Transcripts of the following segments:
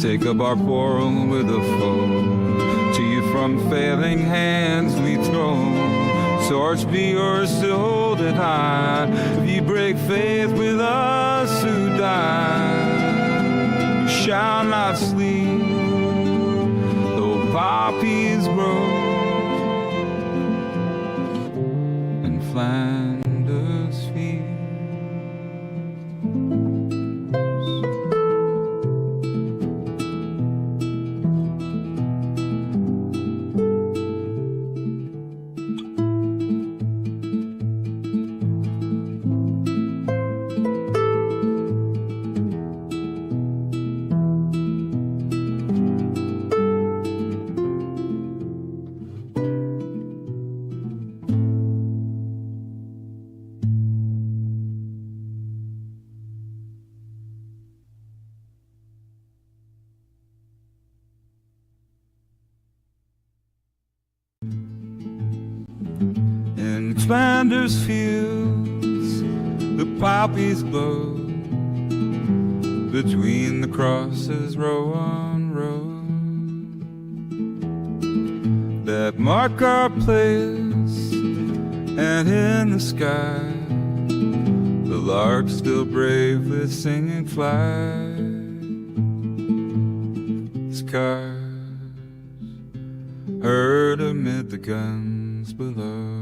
Take up our quarrel with a foe. To you from failing hands we throw. Swords be yours to hold it high. If you break faith with us who die, you shall not sleep, though poppies grow in Flanders fields. In Flanders fields, the poppies blow between the crosses, row on row, that mark our place. And in the sky, the lark still bravely singing flies. Scars heard amid the guns below.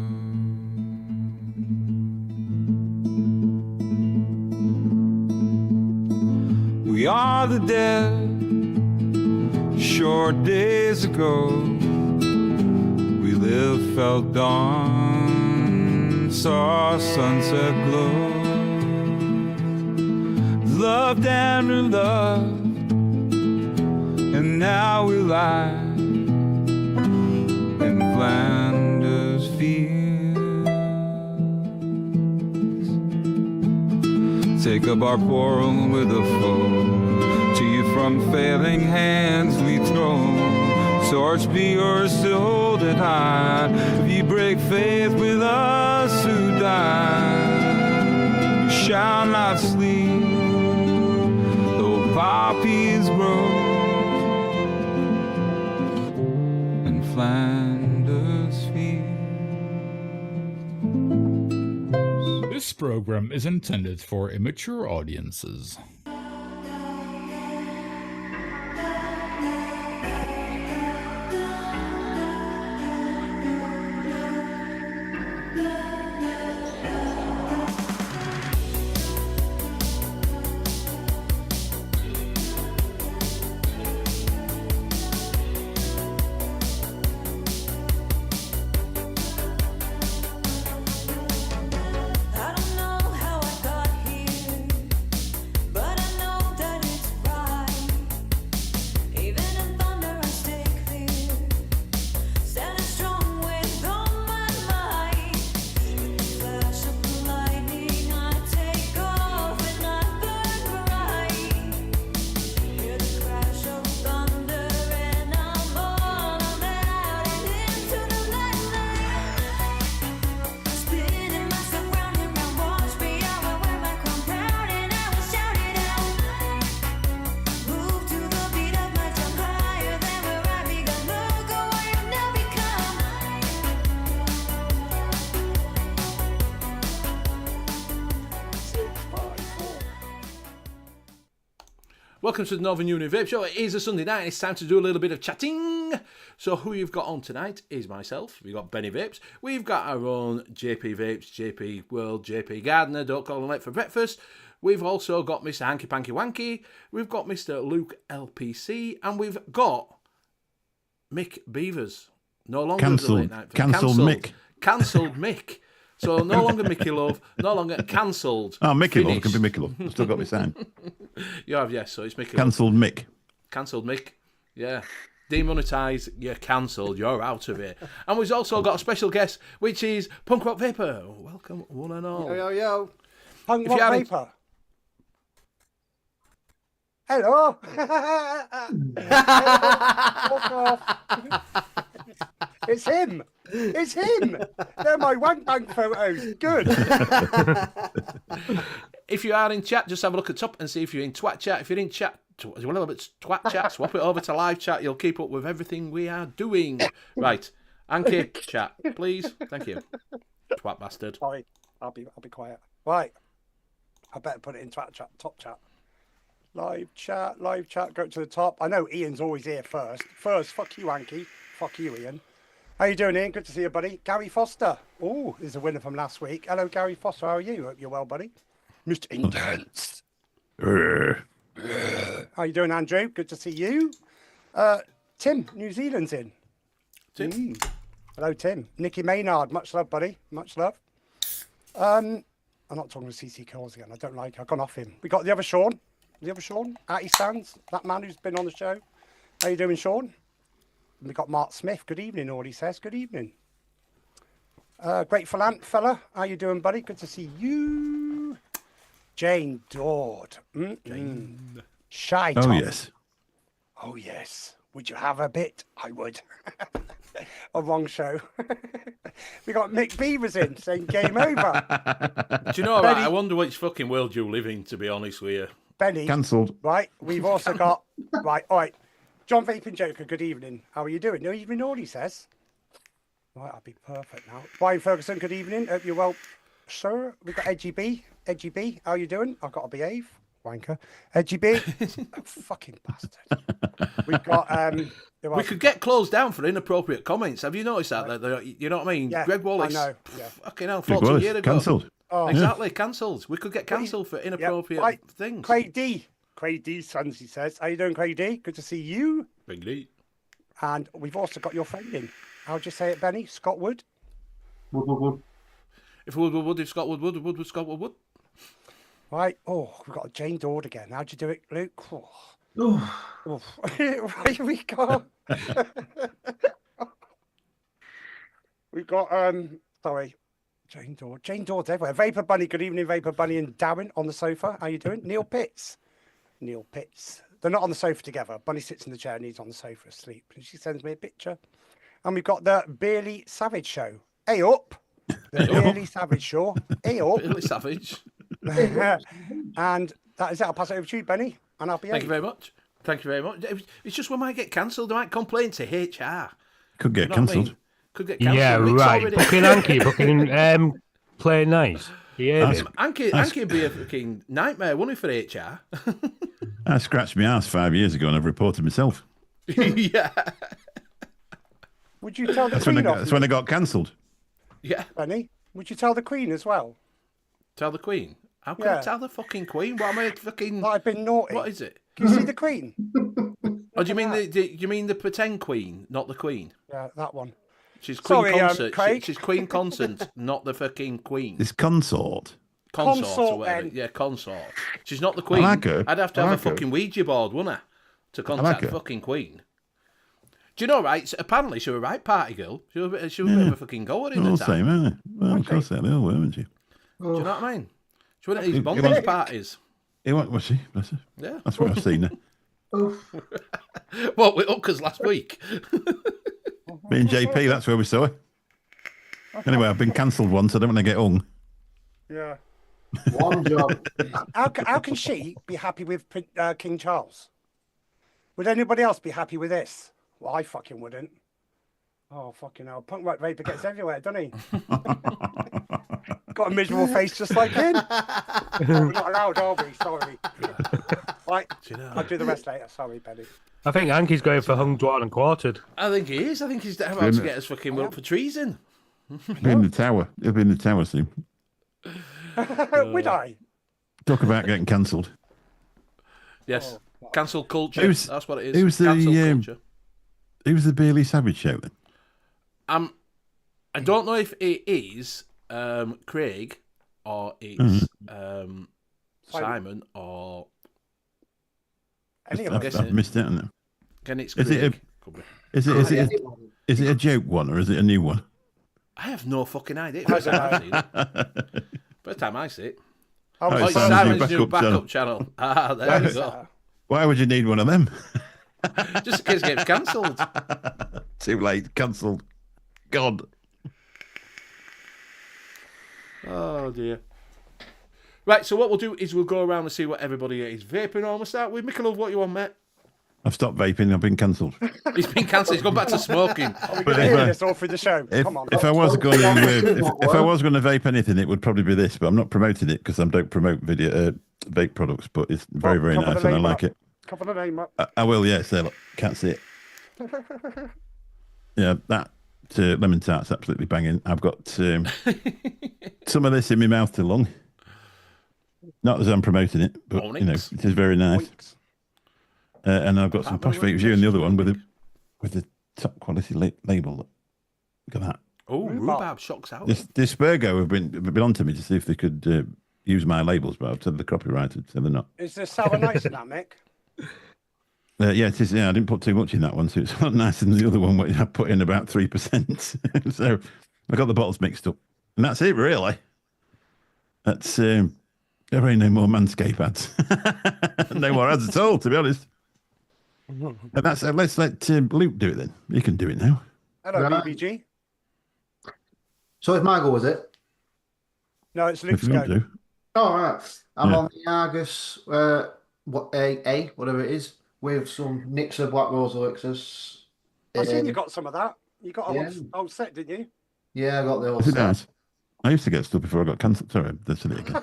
We are the dead. Short days ago, we lived, felt dawn, saw sunset glow, loved and reloved, and now we lie in Flanders fields. Take up our quarrel with a foe. To you from failing hands we throw. Swords be yours to hold it high. If you break faith with us who die, you shall not sleep, though poppies grow in Flanders fields. This program is intended for immature audiences. Welcome to the Northern Union Vape Show. It is a Sunday night and it's time to do a little bit of chatting. So who you've got on tonight is myself. We've got Benny Vapes. We've got our own JP Vapes, JP World, JP Gardner, Don't Call Him Late for Breakfast. We've also got Mr. Hanky Panky Wanky. We've got Mr. Luke LPC. And we've got Mick Beavers. No longer the late night. Cancelled Mick. Cancelled Mick. So no longer Mickey Love, no longer cancelled. Oh, Mickey Love, can be Mickey Love. I've still got my sound. You have, yes, so it's Mickey Cancelled Love. Mick. Cancelled Mick, yeah. Demonetised, you're cancelled, you're out of it. And we've also got a special guest, which is Punk Rock Vapor. Welcome, one and all. Yo, yo, yo. Punk Rock Vapor. Hello. It's him. It's him. They're my wank bank photos. Good. If you are in chat, just have a look at top and see if you're in twat chat. If you're in chat, twat chat. Swap it over to live chat. You'll keep up with everything we are doing. Right, Anki, chat, please. Thank you. Twat bastard. Sorry, I'll be quiet. Right, I better put it in chat, top chat. Live chat, go to the top. I know Ian's always here first. Fuck you, Hanky. Fuck you, Ian. How you doing, Ian? Good to see you, buddy. Gary Foster. Oh, is a winner from last week. Hello, Gary Foster. How are you? Hope you're well, buddy. Mr. Intense. How you doing, Andrew? Good to see you. Tim, New Zealand's in. Tim. Hello, Tim. Nicky Maynard. Much love, buddy. Much love. I'm not talking to CC Coles again. I don't like. I've gone off him. We got the other Sean. The other Sean, Atty Sands, that man who's been on the show. How you doing, Sean? And we got Mark Smith. Good evening, all he says. Good evening. Grateful Ant fella. How you doing, buddy? Good to see you. Jane Dord. Jane. Shy Tom. Oh, yes. Oh, yes. Would you have a bit? I would. A wrong show. We got Mick Beavers in saying game over. Do you know what? I wonder which fucking world you live in, to be honest with you. Benny. Cancelled. Right. We've also got, right. All right. John Vaping Joker, good evening. How are you doing? No evening, all he says. Right, I'll be perfect now. Brian Ferguson, good evening. Hope you're well, sir. We've got Edgy B. Edgy B, how are you doing? I've got to behave. Wanker. Edgy B. Oh, fucking bastard. We've got, we could get closed down for inappropriate comments. Have you noticed that? You know what I mean? Yeah, Greg Wallace. I know. Yeah. Fucking hell, 14 years ago. Cancelled. Oh, Exactly, cancelled. We could get cancelled for inappropriate things. Craig D. Craig D. Sons, he says. How you doing, Craig D? Good to see you. Big D. And we've also got your friend in. How'd you say it, Benny? Scott Wood? Wood. If Wood, if Scott Wood, Scott Wood. Right. Oh, we've got Jane Dord again. How'd you do it, Luke? Oh. Right, we got... We've got, sorry, Jane Dord. Jane Dord's everywhere. Vapor Bunny, good evening, Vapor Bunny and Darren on the sofa. How you doing? Neil Pitts. Neil Pitts. They're not on the sofa together. Bunny sits in the chair and he's on the sofa asleep. And she sends me a picture. And we've got the Beerly Savage Show. Hey up. The Beerly Savage Show. Hey up. Beerly Savage. And that is it. I'll pass it over to you, Benny. And I'll be Thank you very much. Thank you very much. It's just we might get cancelled. They might complain to HR. Could get You know what I cancelled. mean? Could get cancelled. Yeah, It's right. already- Booking Anki, booking play nice. Yeah. Anki would be a fucking nightmare, wouldn't it, for HR? I scratched my ass 5 years ago and I've reported myself. Yeah. Would you tell the That's Queen when I, off, that's when I got cancelled. Yeah. Benny? Would you tell the Queen as well? Tell the Queen. How can I Yeah. tell the fucking Queen? What am I fucking... That I've been naughty. What is it? Can you see the Queen? Oh, do you mean you mean the pretend Queen, not the Queen? Yeah, that one. She's Queen Sorry, Consort. Craig. She's Queen Consort, not the fucking Queen. This consort. Consort or whatever. then. Yeah, consort. She's not the Queen. like her. I'd have to I have like a her. fucking Ouija board, wouldn't I? To contact like the her. fucking Queen. Do you know, right? So apparently she was a right party girl. She was a bit of a fucking goer in All the the time. same, aren't they? Well, of course they are, weren't you? Do you know what I mean? She went to these You bondage want- parties. Was she? Bless her. Yeah. That's where I've seen her. What, with Hookers last week? Me and JP, that's where we saw her. Anyway, I've been cancelled once. I don't want to get hung. Yeah. One job. How can she be happy with King Charles? Would anybody else be happy with this? Well, I fucking wouldn't. Oh, fucking hell. Punk rock vapor gets everywhere, doesn't he? Got a miserable face just like him. We're not allowed, are we? Sorry. Right, Do you know? I'll do the rest later. Sorry, Benny. I think Anki's going for hung, drawn, and quartered. I think he is. I think he's about to get us fucking up for treason. Be in the tower. He'll be in the tower soon. Would I? Talk about getting cancelled. Yes. Cancel culture. Who's- That's what it is. who's the, Cancel culture. Who was the Beerly Savage show then? I don't know if it is Craig or it's Simon or Any of I'm us? guessing- I've missed it. haven't again it's Is Craig. it Could be. Is it a joke one or is it a new one? I have no fucking idea. First time I've seen it. First time I see it. I was Oh, it's Simon's Simon's new new backup backup channel. Ah, there you go. Why would you need one of them? Just in case it gets cancelled. Too late. Cancelled. God. Oh dear. Right, so what we'll do is we'll go around and see what everybody is vaping on. We'll start with Michael. What you want, mate? I've stopped vaping. I've been cancelled. He's been cancelled. He's gone back to smoking. We're going to hear this all through the show. Come on. If I was going to, if I was going to vape anything, it would probably be this. But I'm not promoting it because I don't promote vape products. But it's very, very cover nice, the and I name like up. it. Cover the name up. I will, yeah. So look, can't see it. Yeah, that lemon tart's absolutely banging. I've got some of this in my mouth too long. Not as I'm promoting it, but you know, it is very nice. And I've got some Posh Vape View in the other one with the top quality label. Look at that. Oh, rhubarb shocks out. This Spurgo have been on to me to see if they could use my labels, but I've said the copyrighted, so they're not. Is there sour nice in that, Mick? Yeah, it is. Yeah, I didn't put too much in that one, so it's not nicer than the other one, which I put in about 3%. So I got the bottles mixed up, and that's it, really. That's there ain't no more Manscaped ads, no more ads at all, to be honest. And that's let's let Luke do it then. You can do it now. Hello, Right. BBG. So it's my go, is it? No, it's If Luke's you want go. to. All right. I'm Yeah. on the Argus, whatever it is, with some Nixer Black Rose elixirs. I've seen you got some of that. You got a Yeah. whole set, didn't you? Yeah, I got the whole Is it set. nice? I used to get stuff before I got cancelled. Sorry, that's it again.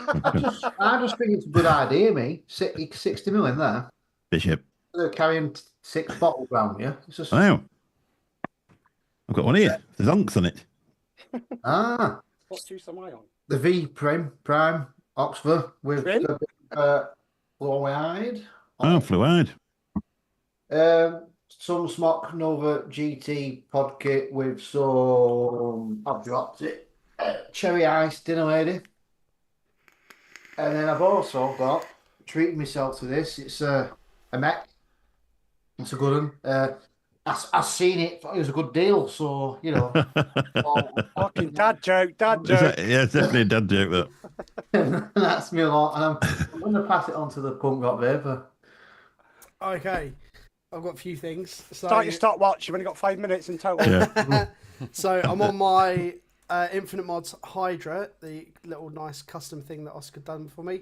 I just think it's a good idea, me. 60 mil in there. Bishop. They're carrying 6 bottles around here. It's just I know. I've got one here. There's unks on it. What juice am I on? the V Prime Oxford with Prim? fluoride. Oh, fluoride. Some Smock Nova GT pod kit with some, I've dropped it, cherry ice dinner lady. And then I've also got, treating myself to this, it's a mech. It's a good one. I've seen it, it was a good deal, so, you know. Fucking dad joke. Yeah, it's definitely a dad joke, that. That's me a lot. And I'm going to pass it on to the punk rock vapor. Okay, I've got a few things. So, Start your stopwatch. You've only got 5 minutes in total. Yeah. so I'm on my Infinite Mods Hydra, the little nice custom thing that Oscar done for me,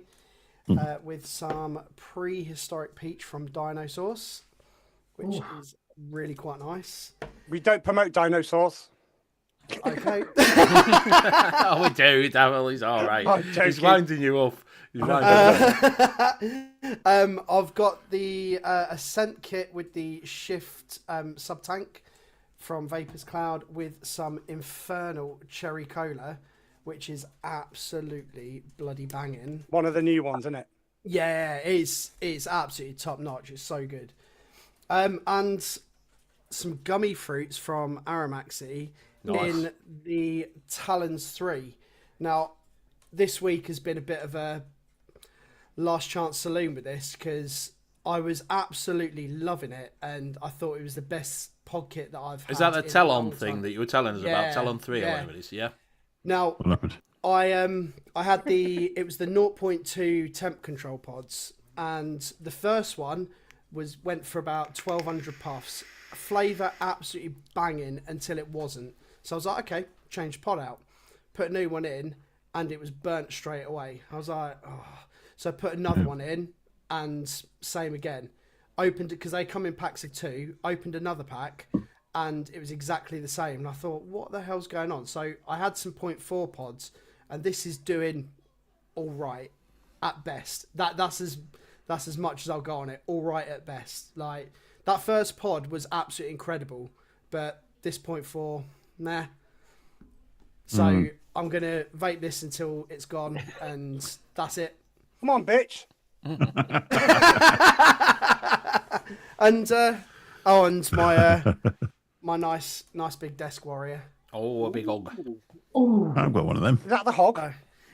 with some prehistoric peach from Dinosaurs, which is really quite nice. We don't promote dinosaurs. Okay. Oh, we do, Daryl. He's all right. I'm He's joking. winding you up. He's winding you up. I've got the Ascent kit with the Shift sub-tank from VAPES Cloud with some Infernal Cherry Cola, which is absolutely bloody banging. One of the new ones, isn't it? Yeah, it's absolutely top notch. It's so good. And some gummy fruits from Aramaxi in the Talons 3. Now, this week has been a bit of a last chance saloon with this because I was absolutely loving it and I thought it was the best pod kit that I've had. Is that the in a Talon long thing time. that you were telling us about? Talon 3 or whatever it is, yeah? Now, What happened? I had it was the 0.2 temp control pods, and the first one went for about 1,200 puffs. Flavour absolutely banging until it wasn't. So I was like, okay, change pod out, put a new one in, and it was burnt straight away. I was like, oh. So I put another one in, and same again. Opened it because they come in packs of 2. Opened another pack, and it was exactly the same. And I thought, what the hell's going on? So I had some 0.4 pods, and this is doing all right at best. That's as much as I'll go on it. All right at best. Like that first pod was absolutely incredible, but this 0.4, nah. So I'm gonna vape this until it's gone, and that's it. Come on, bitch. And and my nice big desk warrior. Oh, a big hog. I've got one of them. Is that the hog?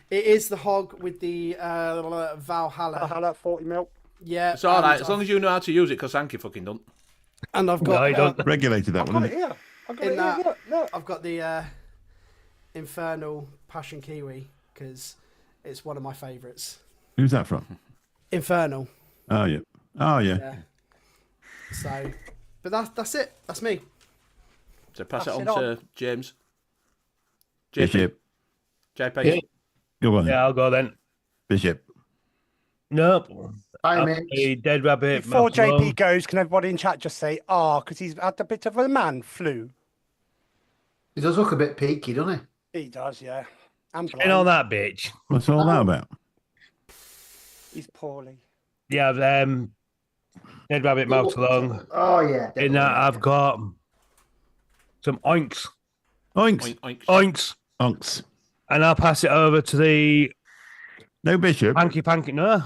It is the hog with the Valhalla. Valhalla 40 mil. Yeah, It's all right, as long as you know how to use it, because HANKY fucking don't. and I've No, got I don't. Regulated that I've one, got it isn't it? here. I've got In it that- here. Look. I've got the Infernal Passion Kiwi because it's one of my favourites. Who's that from? Infernal. Oh, yeah. Oh, yeah. Yeah. So, but that's it. That's me. So pass Pass it it on on. to James. Bishop. JP. Yeah. Go on. Yeah, I'll go then. Bishop. Nope. Hi, Absolutely mate. Dead Rabbit. Before Mouth JP alone. goes, can everybody in chat just say, because he's had a bit of a man flu? He does look a bit peaky, doesn't he? He does, yeah. And And all blind. that bitch. What's all that about? He's poorly. Yeah, Dead Rabbit Mouth alone. Oh, yeah. In that, I've got some oinks. Oinks. Oink, oink. Oinks. Onks. And I'll pass it over to the No Bishop. Panky. No,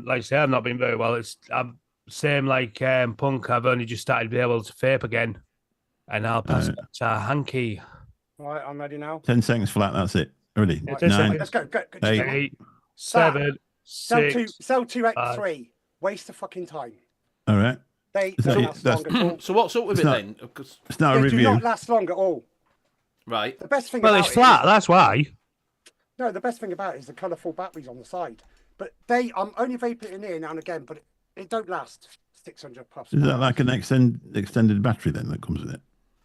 like I say, I've not been very well. I'm same like Punk. I've only just started to be able to vape again. And I'll pass it to HANKY. Right, I'm ready now. 10 seconds flat. That's it. Ready? Yeah, 10 9, seconds. Let's go. Go. 8. 8, 7, Sell 6. two X3. Waste of fucking time. All right. They Is that don't it? last That's- long at all. So what's up with It's it not- then? 'Cause- It's not a They do review. not last long at all. right. The best thing Well, about it's flat. That's why. No, the best thing about it is the colourful batteries on the side. But I'm only vaping it in here now and again, but it don't last 600 puffs. Is that like an extended battery then that comes with it?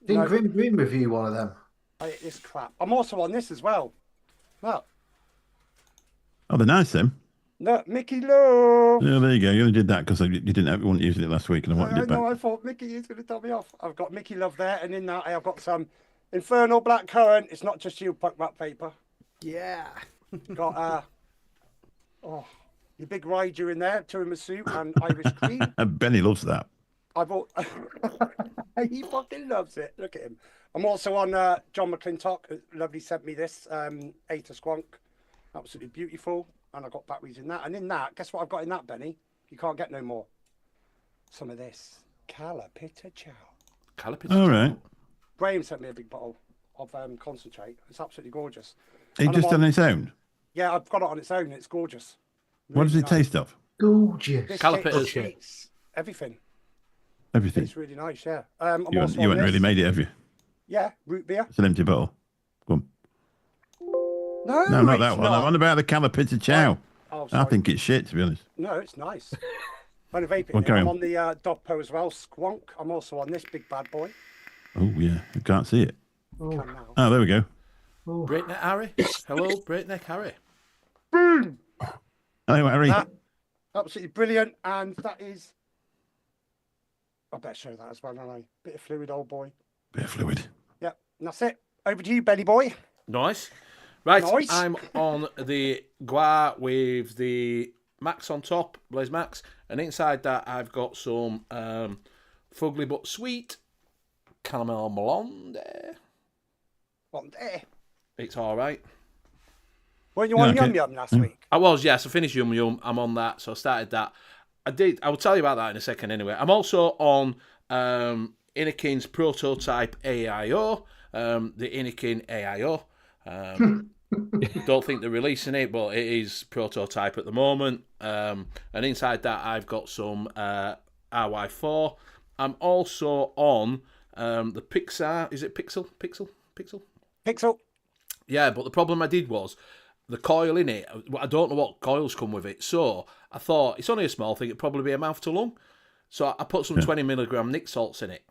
Didn't No. Grim Dream review one of them? It's crap. I'm also on this as well. Look. Oh, they're nice then. Look, Mickey Love. Yeah, there you go. You only did that because you weren't using it last week, and I wanted it back. I thought Mickey is going to tell me off. I've got Mickey Love there, and in that I've got some Infernal Black Currant. It's not just you, Punk Rap Paper. Yeah. Got your big Raiju in there, tiramisu and Irish cream. Benny loves that. I've all... he fucking loves it. Look at him. I'm also on John McClintock. Lovely sent me this Eta Squonk. Absolutely beautiful. And I've got batteries in that. And in that, guess what I've got in that, Benny? You can't get no more. Some of this. Calipita Chow. Calipers. All right. Graham sent me a big bottle of concentrate. It's absolutely gorgeous. It And just I'm on on- its own. Yeah, I've got it on its own. It's gorgeous. What does Really it nice. taste of? Gorgeous. Biscuits, Calipers. sweets, everything. Everything. It's really nice, yeah. I'm You also haven't, you on haven't really this. made it, have you? Yeah, root beer. It's an empty bottle. Go on. No, No, not it's that one. not. I'm on about the Calipita Chow. Oh, I sorry. think it's shit, to be honest. No, it's nice. I'm vaping. Well, carry I'm on. on the Doppo as well, Squonk. I'm also on this big bad boy. Oh, yeah. I can't see it. Can now. Oh, there we go. Breakneck Harry. Hello, Breakneck Harry. Boom! Hello, Harry. That, absolutely brilliant. And that is. I better show that as well, don't I? Bit of fluid, old boy. Bit of fluid. Yep, and that's it. Over to you, Benny boy. Nice. Right, Nice. I'm on the Gua with the Max on top, Blaze Max, and inside that I've got some fugly but sweet caramel blonde. On there. It's all right. Weren't you Yeah, on okay. Yum Yum last week? I was, yes. I finished Yum Yum. I'm on that, so I started that. I will tell you about that in a second anyway. I'm also on Inikin's prototype AIO, the Inikin AIO. Don't think they're releasing it, but it is prototype at the moment. And inside that, I've got some RY4. I'm also on the Pixar. Is it Pixel? Pixel. Yeah, but the problem I did was the coil in it. I don't know what coils come with it, so I thought it's only a small thing. It'd probably be a mouth to lung. So I put some 20 milligram Nick salts in it.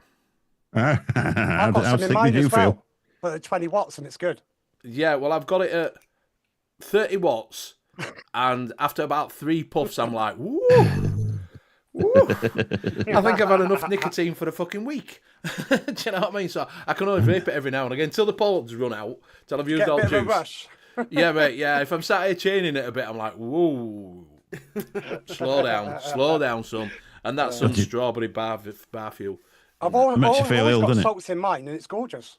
How I've got some in sick mine did you as well. feel? But they're 20 watts and it's good. Yeah, well, I've got it at 30 watts, and after about 3 puffs, I'm like, woo! Woo. I think I've had enough nicotine for a fucking week. Do you know what I mean? So I can only vape it every now and again until the poles run out, till I've used Get a all bit the of a juice. rush. Yeah, mate, yeah. If I'm sat here chaining it a bit, I'm like, whoa. Slow down, son. And that's some strawberry bar fuel. I've makes you always feel ill, got doesn't it? salts in mine and it's gorgeous.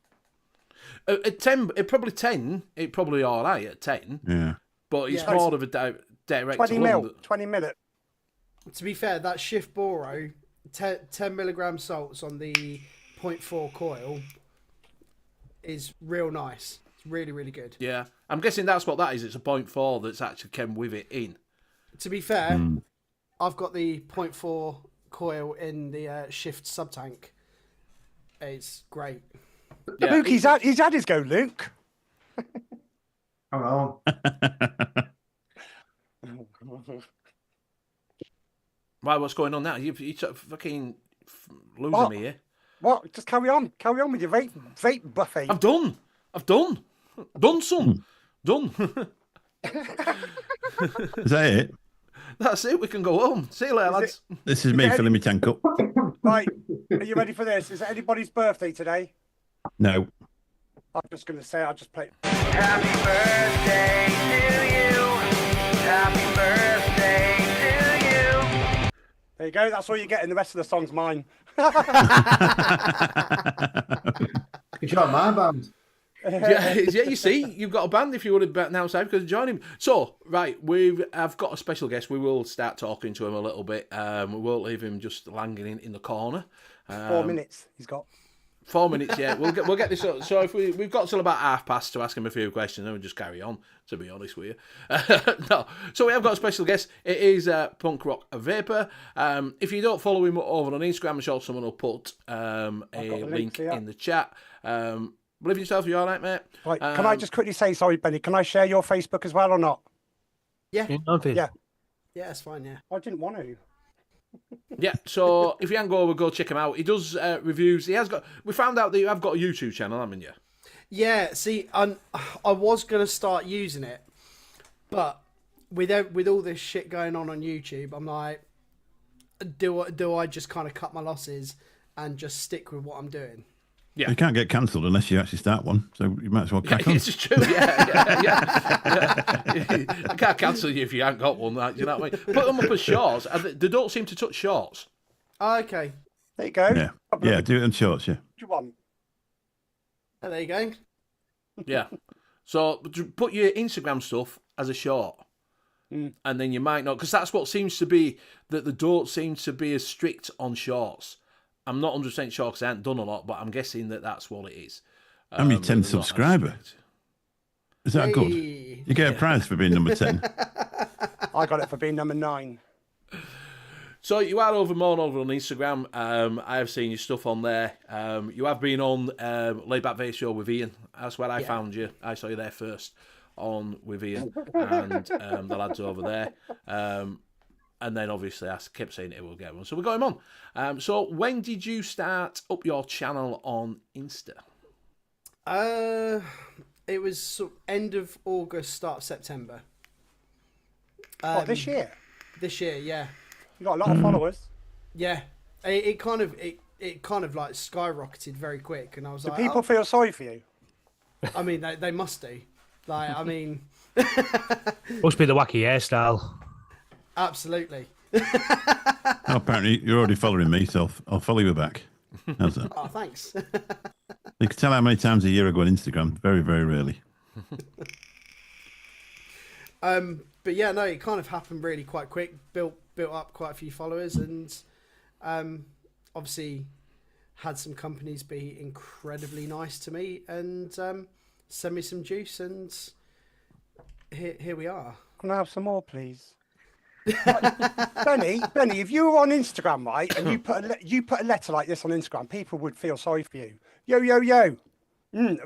At 10, it probably all right at 10, Yeah. but it's Yeah. more of a direct 20 to mil. lung. 20 minute. To be fair, that Shift Boro, 10 milligram salts on the 0.4 coil is real nice. It's really, really good. Yeah, I'm guessing that's what that is. It's a 0.4 that's actually came with it in. To be fair, I've got the 0.4 coil in the Shift sub tank. It's great. Yeah, Luke, he's had his go, Luke. Hang on. Why? What's going on now? You fucking losing What? me here. What? Just carry on. Carry on with your vape buffet. I've done, son. Done. Is that it? That's it. We can go home. See you later, lads. This is me filling my tank up. Right, are you ready for this? Is it anybody's birthday today? No. I'm just going to say, I'll just play. Happy birthday to you. Happy birthday to you. There you go. That's all you get, and the rest of the song's mine. You join my band. Yeah, you see, you've got a band if you would have now outside because join him. So, right, I've got a special guest. We will start talking to him a little bit. We won't leave him just langing in the corner. 4 minutes he's got. 4 minutes, yeah. We'll get this up. So if we've got till about 5:30 to ask him a few questions, then we'll just carry on, to be honest with you. No. So we have got a special guest. It is Punk Rock Vapor. If you don't follow him over on Instagram, I'm sure someone will put a link in the chat. Believe yourself, you all right, mate? Right, can I just quickly say, sorry, Benny, can I share your Facebook as well or not? Yeah. Yeah. Yeah, that's fine, yeah. I didn't want to. Yeah, so if you haven't go over, go check him out. He does reviews. We found out that you have got a YouTube channel, haven't you? Yeah, see, I was going to start using it, but with all this shit going on YouTube, I'm like, do I just kind of cut my losses and just stick with what I'm doing? Yeah. You can't get cancelled unless you actually start one, so you might as well crack on. It's true, yeah. I can't cancel you if you haven't got one, do you know what I mean? Put them up as shorts. They don't seem to touch shorts. Oh, okay. There you go. Yeah, do it in shorts, yeah. What do you want? Oh, there you go. Yeah. So put your Instagram stuff as a short. And then you might not, because that's what seems to be, that they don't seem to be as strict on shorts. I'm not 100% sure because I haven't done a lot, but I'm guessing that that's what it is. I'm your 10th subscriber. Is that good? You get a prize for being number 10. I got it for being number 9. So you are more over on Instagram. I have seen your stuff on there. You have been on Laid Back Vape Show with Ian. That's where I found you. I saw you there first on with Ian and the lads over there. And then obviously I kept saying it will get one. So we got him on. So when did you start up your channel on Insta? It was end of August, start of September. This year? This year, yeah. You got a lot of followers. Yeah. It kind of like skyrocketed very quick, and I was Do like, people feel sorry for you? I mean, they must do. Like, I mean, Must be the wacky hairstyle. absolutely. Apparently, you're already following me, so I'll follow you back. How's that? Oh, thanks. You can tell how many times a year I go on Instagram. Very, very rarely. But yeah, no, it kind of happened really quite quick. Built up quite a few followers, and obviously had some companies be incredibly nice to me and send me some juice, and here we are. Can I have some more, please? Benny, if you were on Instagram, right, and you put a letter like this on Instagram, people would feel sorry for you. Yo.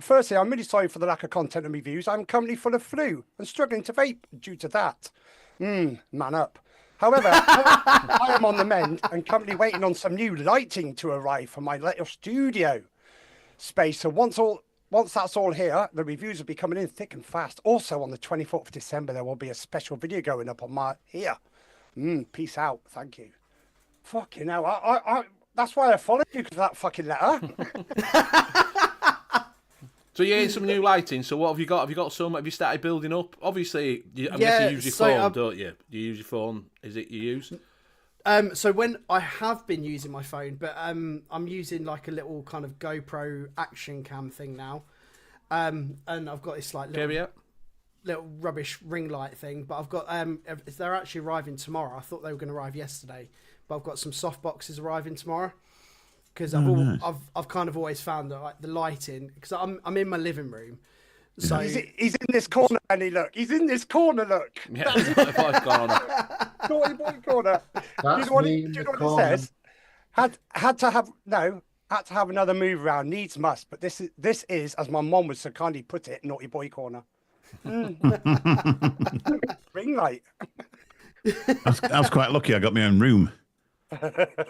Firstly, I'm really sorry for the lack of content and reviews. I'm currently full of flu and struggling to vape due to that. Man up. However, I am on the mend and currently waiting on some new lighting to arrive for my little studio space. So once that's all here, the reviews will be coming in thick and fast. Also, on the 24th of December, there will be a special video going up on my here. Peace out. Thank you. Fucking hell. I that's why I followed you, because of that fucking letter. So you get some new lighting. So what have you got? Have you got some? Have you started building up? Obviously, I'm guessing you use your phone, don't you? Do you use your phone? Is it you use? So when I have been using my phone, but I'm using like a little kind of GoPro action cam thing now, and I've got this like little rubbish ring light thing. But I've got they're actually arriving tomorrow. I thought they were going to arrive yesterday, but I've got some soft boxes arriving tomorrow. Because I've kind of always found that like the lighting, because I'm in my living room, so he's in this corner, Benny. Look, he's in this corner. Look, yeah, naughty corner. Naughty boy corner. Do you know what it says? Had to have another move around. Needs must, but this is, as my mom would so kindly put it, naughty boy corner. Ring light. I was quite lucky. I got my own room.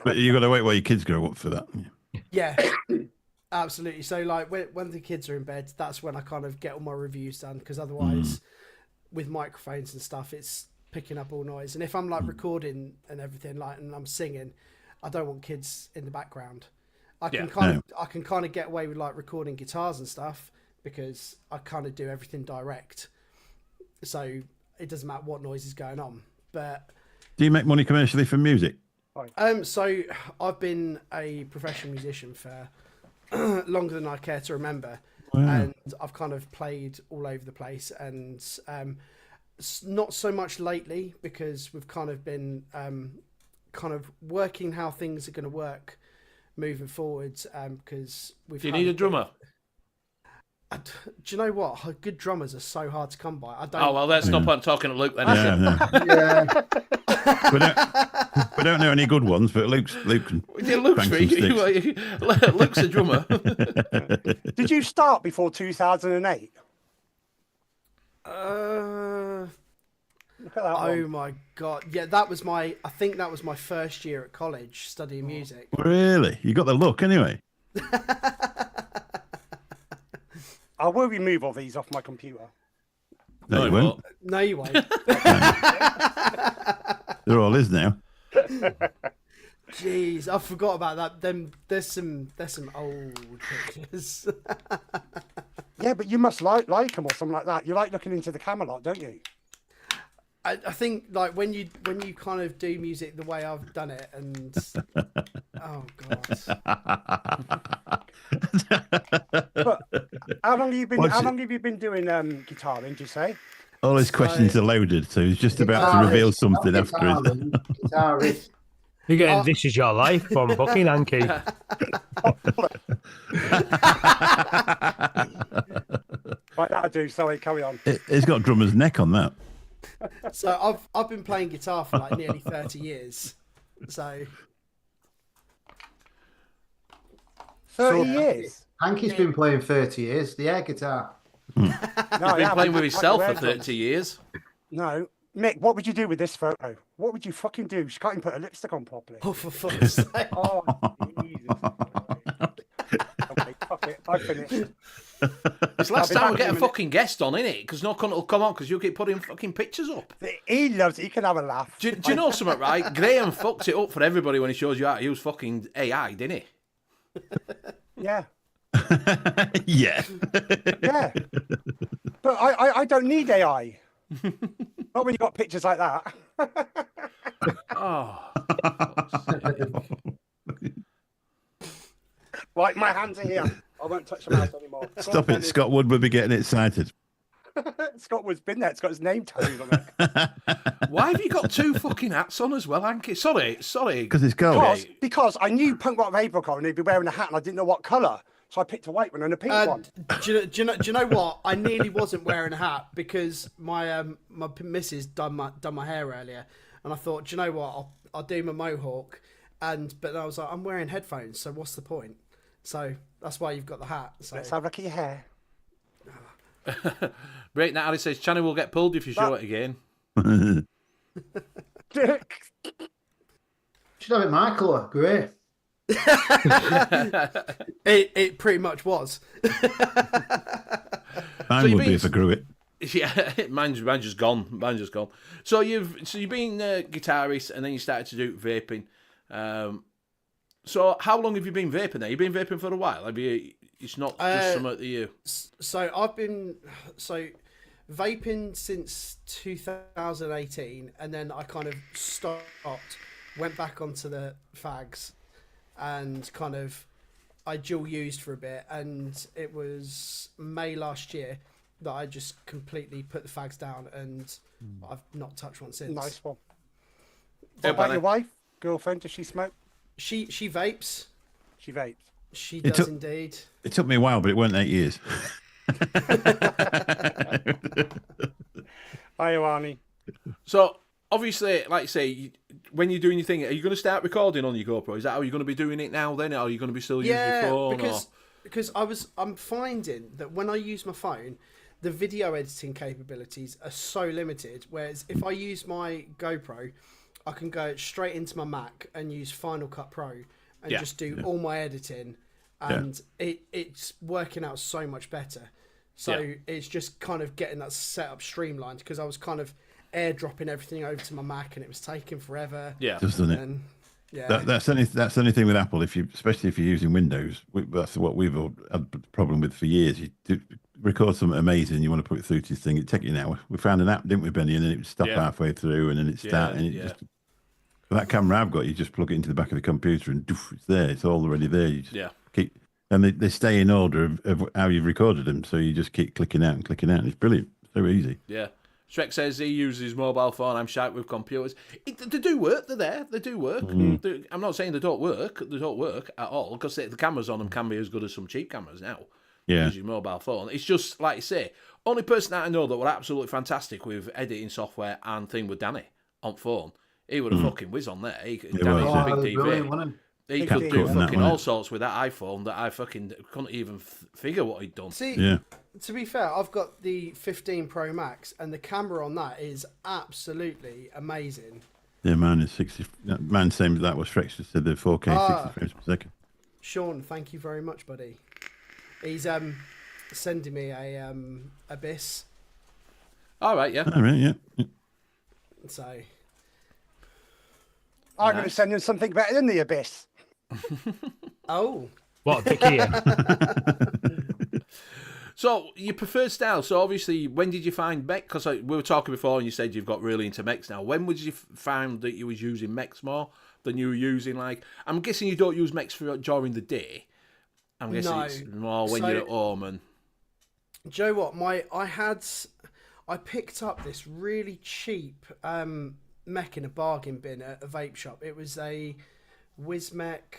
But you got to wait while your kids grow up for that. Yeah, absolutely. So like when the kids are in bed, that's when I kind of get all my reviews done, because otherwise with microphones and stuff, it's picking up all noise. And if I'm like recording and everything, like, and I'm singing, I don't want kids in the background. I can kind of get away with like recording guitars and stuff because I kind of do everything direct, so it doesn't matter what noise is going on. But do you make money commercially from music? So I've been a professional musician for longer than I care to remember. Wow. And I've kind of played all over the place, and not so much lately because we've kind of been kind of working how things are going to work moving forwards. Because we've. Do you need a drummer? Do you know what? Good drummers are so hard to come by. I don't. Oh well, let's not point talking to Luke then. Yeah. We don't know any good ones, but Luke's Luke's a drummer. Did you start before 2008? Look at that oh my god! Yeah, that was my. I think that was my first year at college studying music. Really? You got the look, anyway. I will remove all these off my computer. No, you won't. No, you won't. They're all his now. Jeez, I forgot about that. There's some old pictures. Yeah, but you must like them or something like that. You like looking into the camera lot, don't you? I think like when you kind of do music the way I've done it, and oh god. But how long have you been doing guitaring? Did you say? All his questions are loaded, so he's just about to reveal something after Guitarist. You're getting This Is Your Life from fucking HANKY. Right, that'll do. Sorry, carry on. It's got drummer's neck on that. So I've been playing guitar for like nearly 30 years. So 30 years? HANKY's been playing 30 years, the air guitar. No, he's been playing with himself for 30 years. No. Mick, what would you do with this photo? What would you fucking do? She can't even put her lipstick on properly. Oh, for fuck's sake. Oh, Jesus. Okay, fuck it. I finished. It's last time we get a fucking guest on, innit? Because no cunt will come on because you keep putting fucking pictures up. He loves it. He can have a laugh. Do you know something, right? Graham fucks it up for everybody when he shows you how to use fucking AI, didn't he? Yeah. Yeah. Yeah. But I don't need AI. Not when you got pictures like that. Oh. Right, my hands are here. I won't touch the mouse anymore. Stop it. Scott Wood would be getting excited. Scott Wood's been there. It's got his name tattooed on it. Why have you got two fucking hats on as well, Hanky? Sorry. Because it's cold. Because I knew Punk Rock Vapor Con and he'd be wearing a hat and I didn't know what colour. So I picked a white one and a pink one. Do you know what? I nearly wasn't wearing a hat because my missus done my hair earlier, and I thought, do you know what? I'll do my mohawk, but I was like, I'm wearing headphones, so what's the point? So that's why you've got the hat. So. Let's have a look at your hair. Break Natalie says, Channy will get pulled if you show it again. Should have it my colour, grey. it pretty much was. Mine would be if I grew it. Yeah, mine's just gone. So you've been a guitarist and then you started to do vaping. So how long have you been vaping? Now you've been vaping for a while. Have you? It's not just something that you. So I've been vaping since 2018, and then I kind of stopped, went back onto the fags, and kind of I dual used for a bit, and it was May last year that I just completely put the fags down, and I've not touched one since. Nice one. What about your wife, girlfriend? Does she smoke? She vapes. She vapes. She does indeed. It took me a while, but it weren't 8 years. Hi, Arnie. So obviously, like you say, when you're doing your thing, are you going to start recording on your GoPro? Is that how you're going to be doing it now? Then, or are you going to be still using your phone? Because I'm finding that when I use my phone, the video editing capabilities are so limited. Whereas if I use my GoPro, I can go straight into my Mac and use Final Cut Pro and just do all my editing, and it's working out so much better. So it's just kind of getting that setup streamlined because I was kind of airdropping everything over to my Mac and it was taking forever. Yeah. Doesn't it? And yeah, That's the only thing with Apple. Especially if you're using Windows, that's what we've all had a problem with for years. You do record something amazing, you want to put it through to this thing. It take you an hour. We found an app, didn't we, Benny? And then it would stop halfway through, and then it start, and it just. That camera I've got, you just plug it into the back of the computer, and doof, it's there. It's all already there. You just keep, and they stay in order of how you've recorded them, so you just keep clicking out and clicking out. And it's brilliant. So easy. Yeah. Shrek says he uses his mobile phone. I'm shite with computers. They do work. They're there. They do work. I'm not saying they don't work. They don't work at all because the cameras on them can be as good as some cheap cameras now. Yeah. Use your mobile phone. It's just, like you say, only person that I know that were absolutely fantastic with editing software and thing with Danny on phone. He would have fucking whiz on there. Danny's a big TV. He could do fucking all sorts with that iPhone that I fucking couldn't even figure what he'd done. See, to be fair, I've got the 15 Pro Max, and the camera on that is absolutely amazing. Yeah, mine is 60. Mine same as that was Frex just said the 4K 60 frames per second. Sean, thank you very much, buddy. He's sending me a Abyss. All right, yeah. All right, yeah. So I'm going to send him something better than the Abyss. Oh. What, the Kia? So, your preferred style. So, obviously, when did you find mech? Because we were talking before and you said you've got really into mechs now. When would you find that you was using mechs more than you were using, like... I'm guessing you don't use mechs during the day. I'm guessing it's more when you're at home and... Do you know what? I picked up this really cheap mech in a bargain bin at a vape shop. It was a N.U.V.S mech.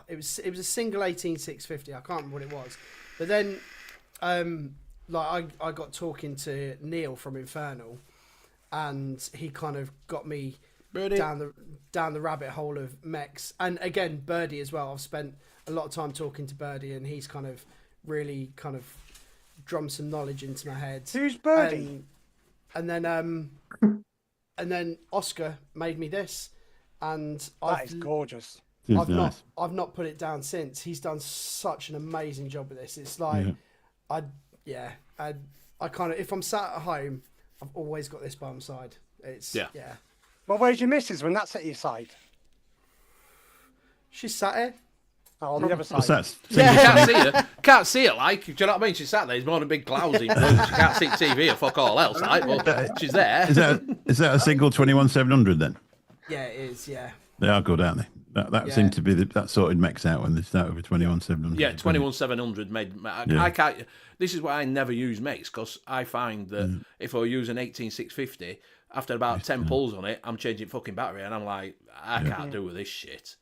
It was a single 18650. I can't remember what it was. But then, I got talking to Neil from Infernal, and he kind of got me down the rabbit hole of mechs. And again, Birdie as well. I've spent a lot of time talking to Birdie, and he's kind of really kind of drummed some knowledge into my head. Who's Birdie? And then Oscar made me this, and that is gorgeous. I've not put it down since. He's done such an amazing job with this. It's like I kind of, if I'm sat at home, I've always got this by my side. It's Well, where's your missus when that's at your side? She's sat here. Oh, on the other side. What's that? Can't see her. Can't see her, like. Do you know what I mean? She's sat there. It's more than a big cloudy. She can't see TV or fuck all else, like. Well, she's there. Is that a single 21700 then? Yeah, it is. Yeah. They are good, aren't they? That seemed to be that sorted mechs out when they start with 21700. Yeah, 21700 made. I can't. This is why I never use mechs, because I find that if I use an 18650, after about 10 pulls on it, I'm changing fucking battery, and I'm like, I can't do with this shit.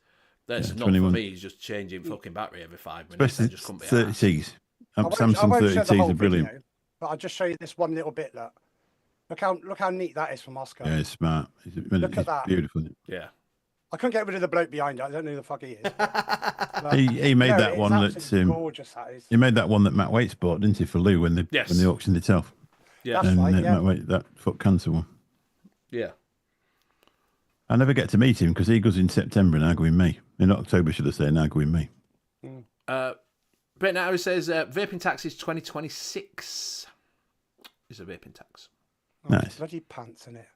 That's not 21. For me. It's just changing fucking battery every 5 minutes. Especially I just couldn't be 30Ts. Samsung I won't show the 30Ts whole are brilliant. video, but I'll just show you this one little bit. Look how neat that is from Oscar. Yeah, it's smart. Look at that. Beautiful. Yeah. I couldn't get rid of the bloke behind it. I don't know who the fuck he is. He made that one that gorgeous. That is. He made that one that Matt Waits bought, didn't he, for Lou when they auctioned it off? Yeah, that's right. Matt Waits, that foot cancer one. Yeah. I never get to meet him because he goes in September and I go in May. In October, should I say, and I go in May. Brett Harris says vaping tax is 2026. Is a vaping tax. Nice. Bloody pants in it.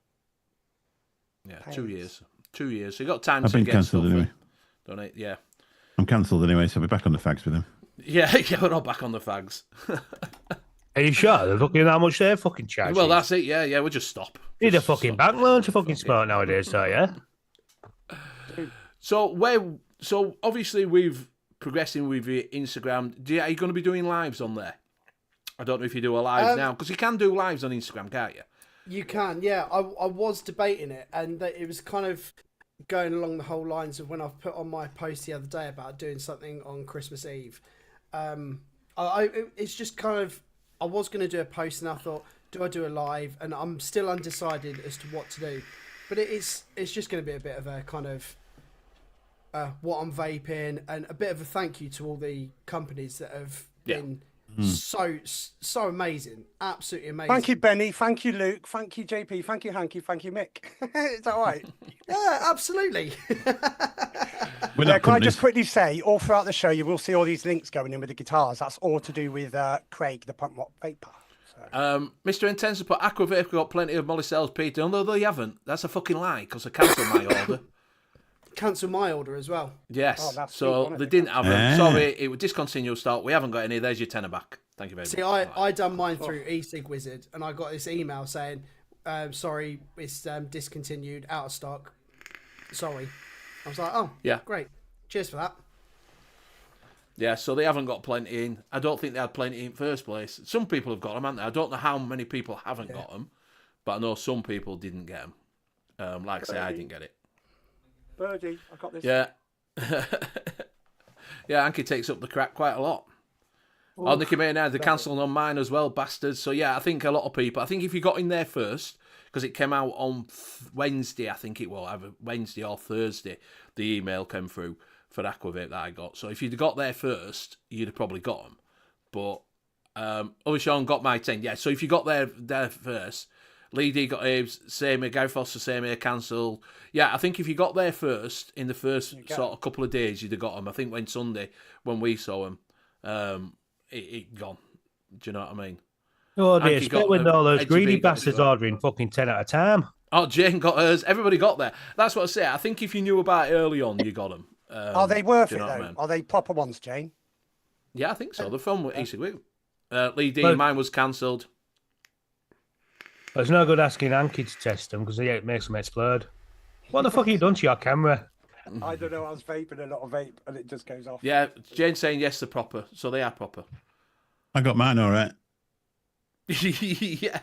Yeah, Pants. 2 years. 2 years. So you got time I've to been get cancelled stuff. anyway. Don't it? Yeah. I'm cancelled anyway, so I'll be back on the fags with him. Yeah, we're all back on the fags. Are you sure? They're fucking how much they're fucking charging? Well, that's it. Yeah, we'll just stop. Need a fucking bank loan to fucking smart nowadays, don't you? So obviously we've progressing with your Instagram. Are you going to be doing lives on there? I don't know if you do a live now, because you can do lives on Instagram, can't you? You can, yeah. I was debating it, and it was kind of going along the whole lines of when I've put on my post the other day about doing something on Christmas Eve. It's just kind of, I was going to do a post, and I thought, do I do a live? And I'm still undecided as to what to do. But it's just going to be a bit of a kind of what I'm vaping, and a bit of a thank you to all the companies that have been so amazing, absolutely amazing. Thank you, Benny. Thank you, Luke. Thank you, JP. Thank you, Hanky. Thank you, Mick. Is that all right? Yeah, absolutely. We're Yeah, not can I companies. just quickly say, all throughout the show, you will see all these links going in with the guitars. That's all to do with Craig, the punk rock vapor. So. Mr. Intense put Aqua Vape got plenty of Molly Cells Peter, although they haven't. That's a fucking lie because I cancelled my order. Cancel my order as well. Yes, Oh, that's so sweet, they wasn't didn't have them. Ah. Sorry, it was discontinued stock. We haven't got any. There's your tenner back. Thank you very See, much. I done mine through eSig Wizard, and I got this email saying, "Sorry, it's discontinued, out of stock. Sorry." I was like, "Oh, Yeah. great. Cheers for that." Yeah, so they haven't got plenty in. I don't think they had plenty in first place. Some people have got them, haven't they? I don't know how many people haven't got them, but I know some people didn't get them. Like I say, I didn't get it. Birdie, I got this. Yeah. Yeah, Anki takes up the crack quite a lot. Oh, Nicky May now, they're cancelling on mine as well, bastards. So yeah, I think a lot of people, I think if you got in there first, because it came out on Wednesday, I think it was, either Wednesday or Thursday, the email came through for Aquavate that I got. So if you'd got there first, you'd have probably got them. But other Sean got my 10. Yeah, so if you got there first, Lee D got Abe's, same here, Gary Foster, same here, cancelled. Yeah, I think if you got there first, in the first sort of couple of days, you'd have got them. I think when Sunday, when we saw them, it gone. Do you know what I mean? Oh, dear. Anki Spit got with all those Edgy greedy B got bastards as well. ordering fucking 10 at a time. Oh, Jane got hers. Everybody got there. That's what I say. I think if you knew about it early on, you got them. Are they worth do it, you know though? what I mean? Are they proper ones, Jane? Yeah, I think so. They're fun with Easy Woo. Lee D, But- mine was cancelled. But it's no good asking Hanky to test them because it makes them explode. What the fuck have you done to your camera? I don't know. I was vaping a lot of vape, and it just goes off. Yeah, Jane's saying yes, they're proper. So they are proper. I got mine all right. Yeah.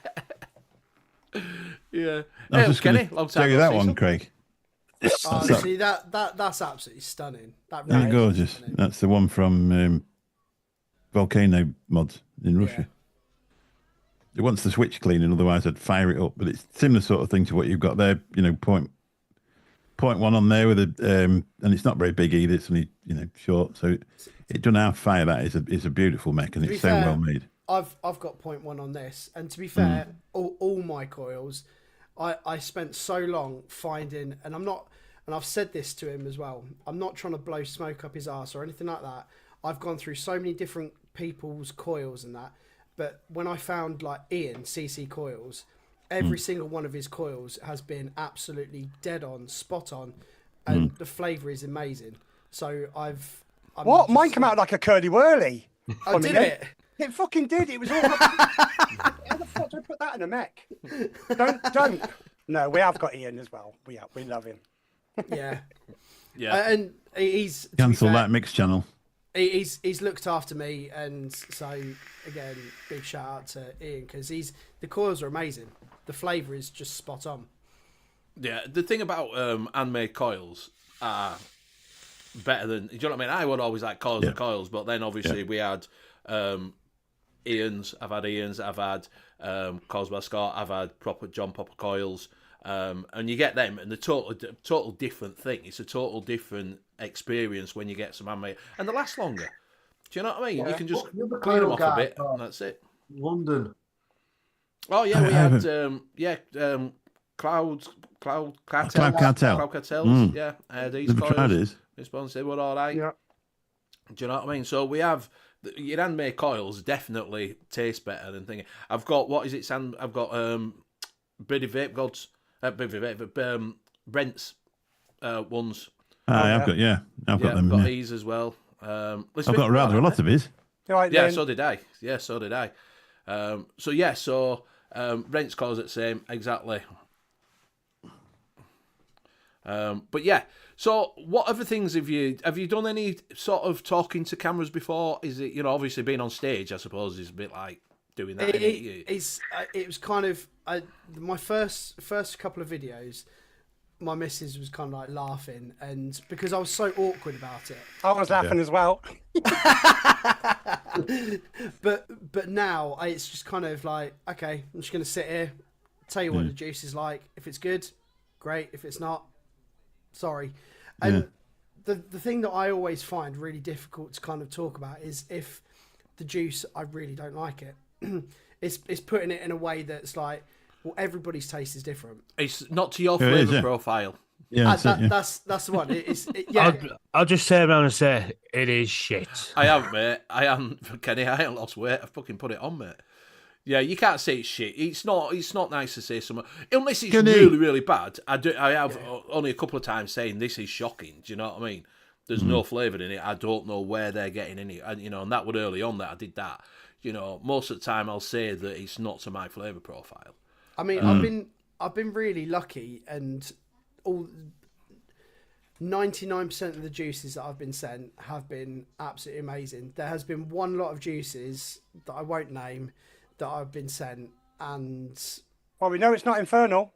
Yeah. I was Hey, just Kenny, going long to time show you no that see, one, son. Craig. Oh, That's see, that's absolutely stunning. That Isn't really it is gorgeous? stunning. That's the one from Volcano Mods in Russia. It wants the switch cleaning, otherwise I'd fire it up. But it's similar sort of thing to what you've got there. You know, point one on there with a, and it's not very big either. It's only short, so it doesn't have fire. That is a beautiful mech, and To be it's so fair, well made. I've got 0.1 on this, and to be fair, all my coils, I spent so long finding, and I've said this to him as well. I'm not trying to blow smoke up his ass or anything like that. I've gone through so many different people's coils and that, but when I found like Ian CC Coils, every single one of his coils has been absolutely dead on, spot on, and the flavour is amazing. So I'm What? just- Mine came out like a curly whirly. I did it. It fucking did. It was all. How the fuck do I put that in a mech? Don't. No, we have got Ian as well. We love him. Yeah. Yeah. And he's to be Cancel fair, that mix channel. He's looked after me, and so again, big shout out to Ian because the coils are amazing. The flavour is just spot on. Yeah, the thing about handmade coils are better than. Do you know what I mean? I would always like coils and coils, but then obviously we had Ian's. I've had Ian's. I've had coils by Scott. I've had proper John Popper coils, and you get them, and the total different thing. It's a total different experience when you get some handmade, and they last longer. Do you know what I mean? Yeah. You can just What- you're the clean them coil off guy, a bit, Carl. and that's it. London. Oh yeah, we I had haven't- Cloud Cartel. Cloud Cartel. Cloud Cartels. Yeah, these The coils. Traders. Response, they were all right. Yeah. Do you know what I mean? So we have your handmade coils definitely taste better than thinking. I've got what is it? I've got Brady Vape Gods, Brent's ones. I've got I've got them. got Yeah. these as well. I've got rather a lot of his. All right, Yeah, then. so did I. Yeah, so did I. So Brent's coils at the same exactly. But yeah, so what other things have you done any sort of talking to cameras before? Is it, obviously being on stage, I suppose, is a bit like doing that. It was kind of my first couple of videos. My missus was kind of like laughing, and because I was so awkward about it. I was laughing as well. But now it's just kind of like, okay, I'm just gonna sit here, tell you what the juice is like. If it's good, great. If it's not, sorry. And the thing that I always find really difficult to kind of talk about is if the juice, I really don't like it. It's putting it in a way that's like, well, everybody's taste is different. It's not to your It is, flavour yeah. profile. Yeah, that's it, yeah. That's the one. Yeah. I'll just say around and say it is shit. I haven't, mate. I haven't, Kenny. I haven't lost weight. I've fucking put it on, mate. Yeah, you can't say it's shit. It's not nice to say something unless it's really, really bad. I have only a couple of times saying this is shocking. Do you know what I mean? There's no flavour in it. I don't know where they're getting in it. And, and that was early on that I did that. Most of the time I'll say that it's not to my flavour profile. I mean, I've been really lucky, and all 99% of the juices that I've been sent have been absolutely amazing. There has been one lot of juices that I won't name that I've been sent, and Well, we know it's not infernal.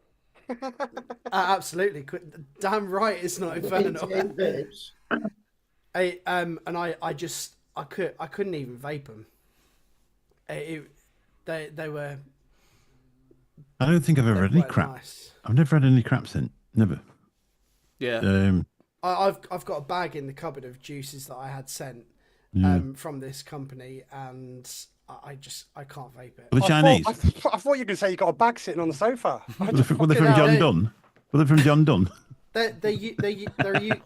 absolutely, damn right, it's not infernal. Vapes. I couldn't even vape them. They were. I don't think I've ever had any crap. Nice. I've never had any crap sent. Never. Yeah. I've got a bag in the cupboard of juices that I had sent from this company, and I can't vape it. Were they Chinese? I thought you were going to say you got a bag sitting on the sofa. Were they from John Dunn? Were they from John Dunn? They're a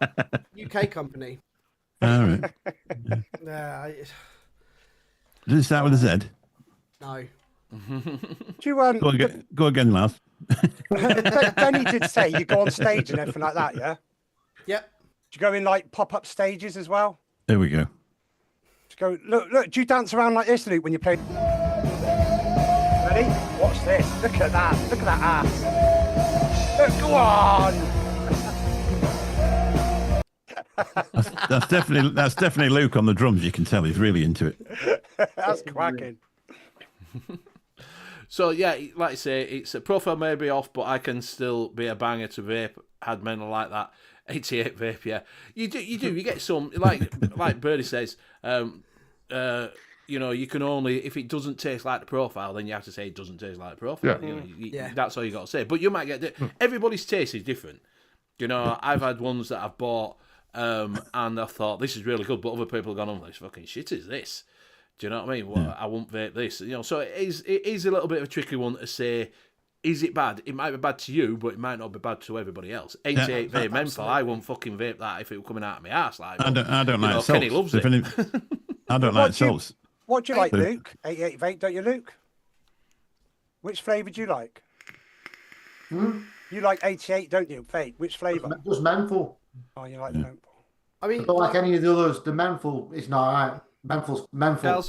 UK company. All right. Did it start with a Z? No. Do you, Go again, lad. Benny did say you go on stage and everything like that, yeah? Yep. Do you go in like pop-up stages as well? There we go. Just go, look, do you dance around like this, Luke, when you play? Ready? Watch this. Look at that ass. Look, go on. That's definitely Luke on the drums. You can tell he's really into it. That's cracking. So yeah, like I say, it's a profile may be off, but I can still be a banger to vape. Had men like that. 88 vape, yeah. You do. You get some like Birdie says. You can only, if it doesn't taste like the profile, then you have to say it doesn't taste like the profile. Yeah. That's all you got to say. But you might get everybody's taste is different. I've had ones that I've bought, and I thought this is really good, but other people have gone, "Oh, this fucking shit is this." Do you know what I mean? Well, I won't vape this. So it is a little bit of a tricky one to say. Is it bad? It might be bad to you, but it might not be bad to everybody else. 88 vape menthol, I won't fucking vape that if it were coming out of my ass. Like, I don't like salts. Kenny loves it. I don't like salts. What do you like, Luke? 88 vape, don't you, Luke? Which flavour do you like? You like 88, don't you? Vape. Which flavour? Just menthol. Oh, you like menthol. I mean, I don't like any of the others. The menthol is not right. Menthol.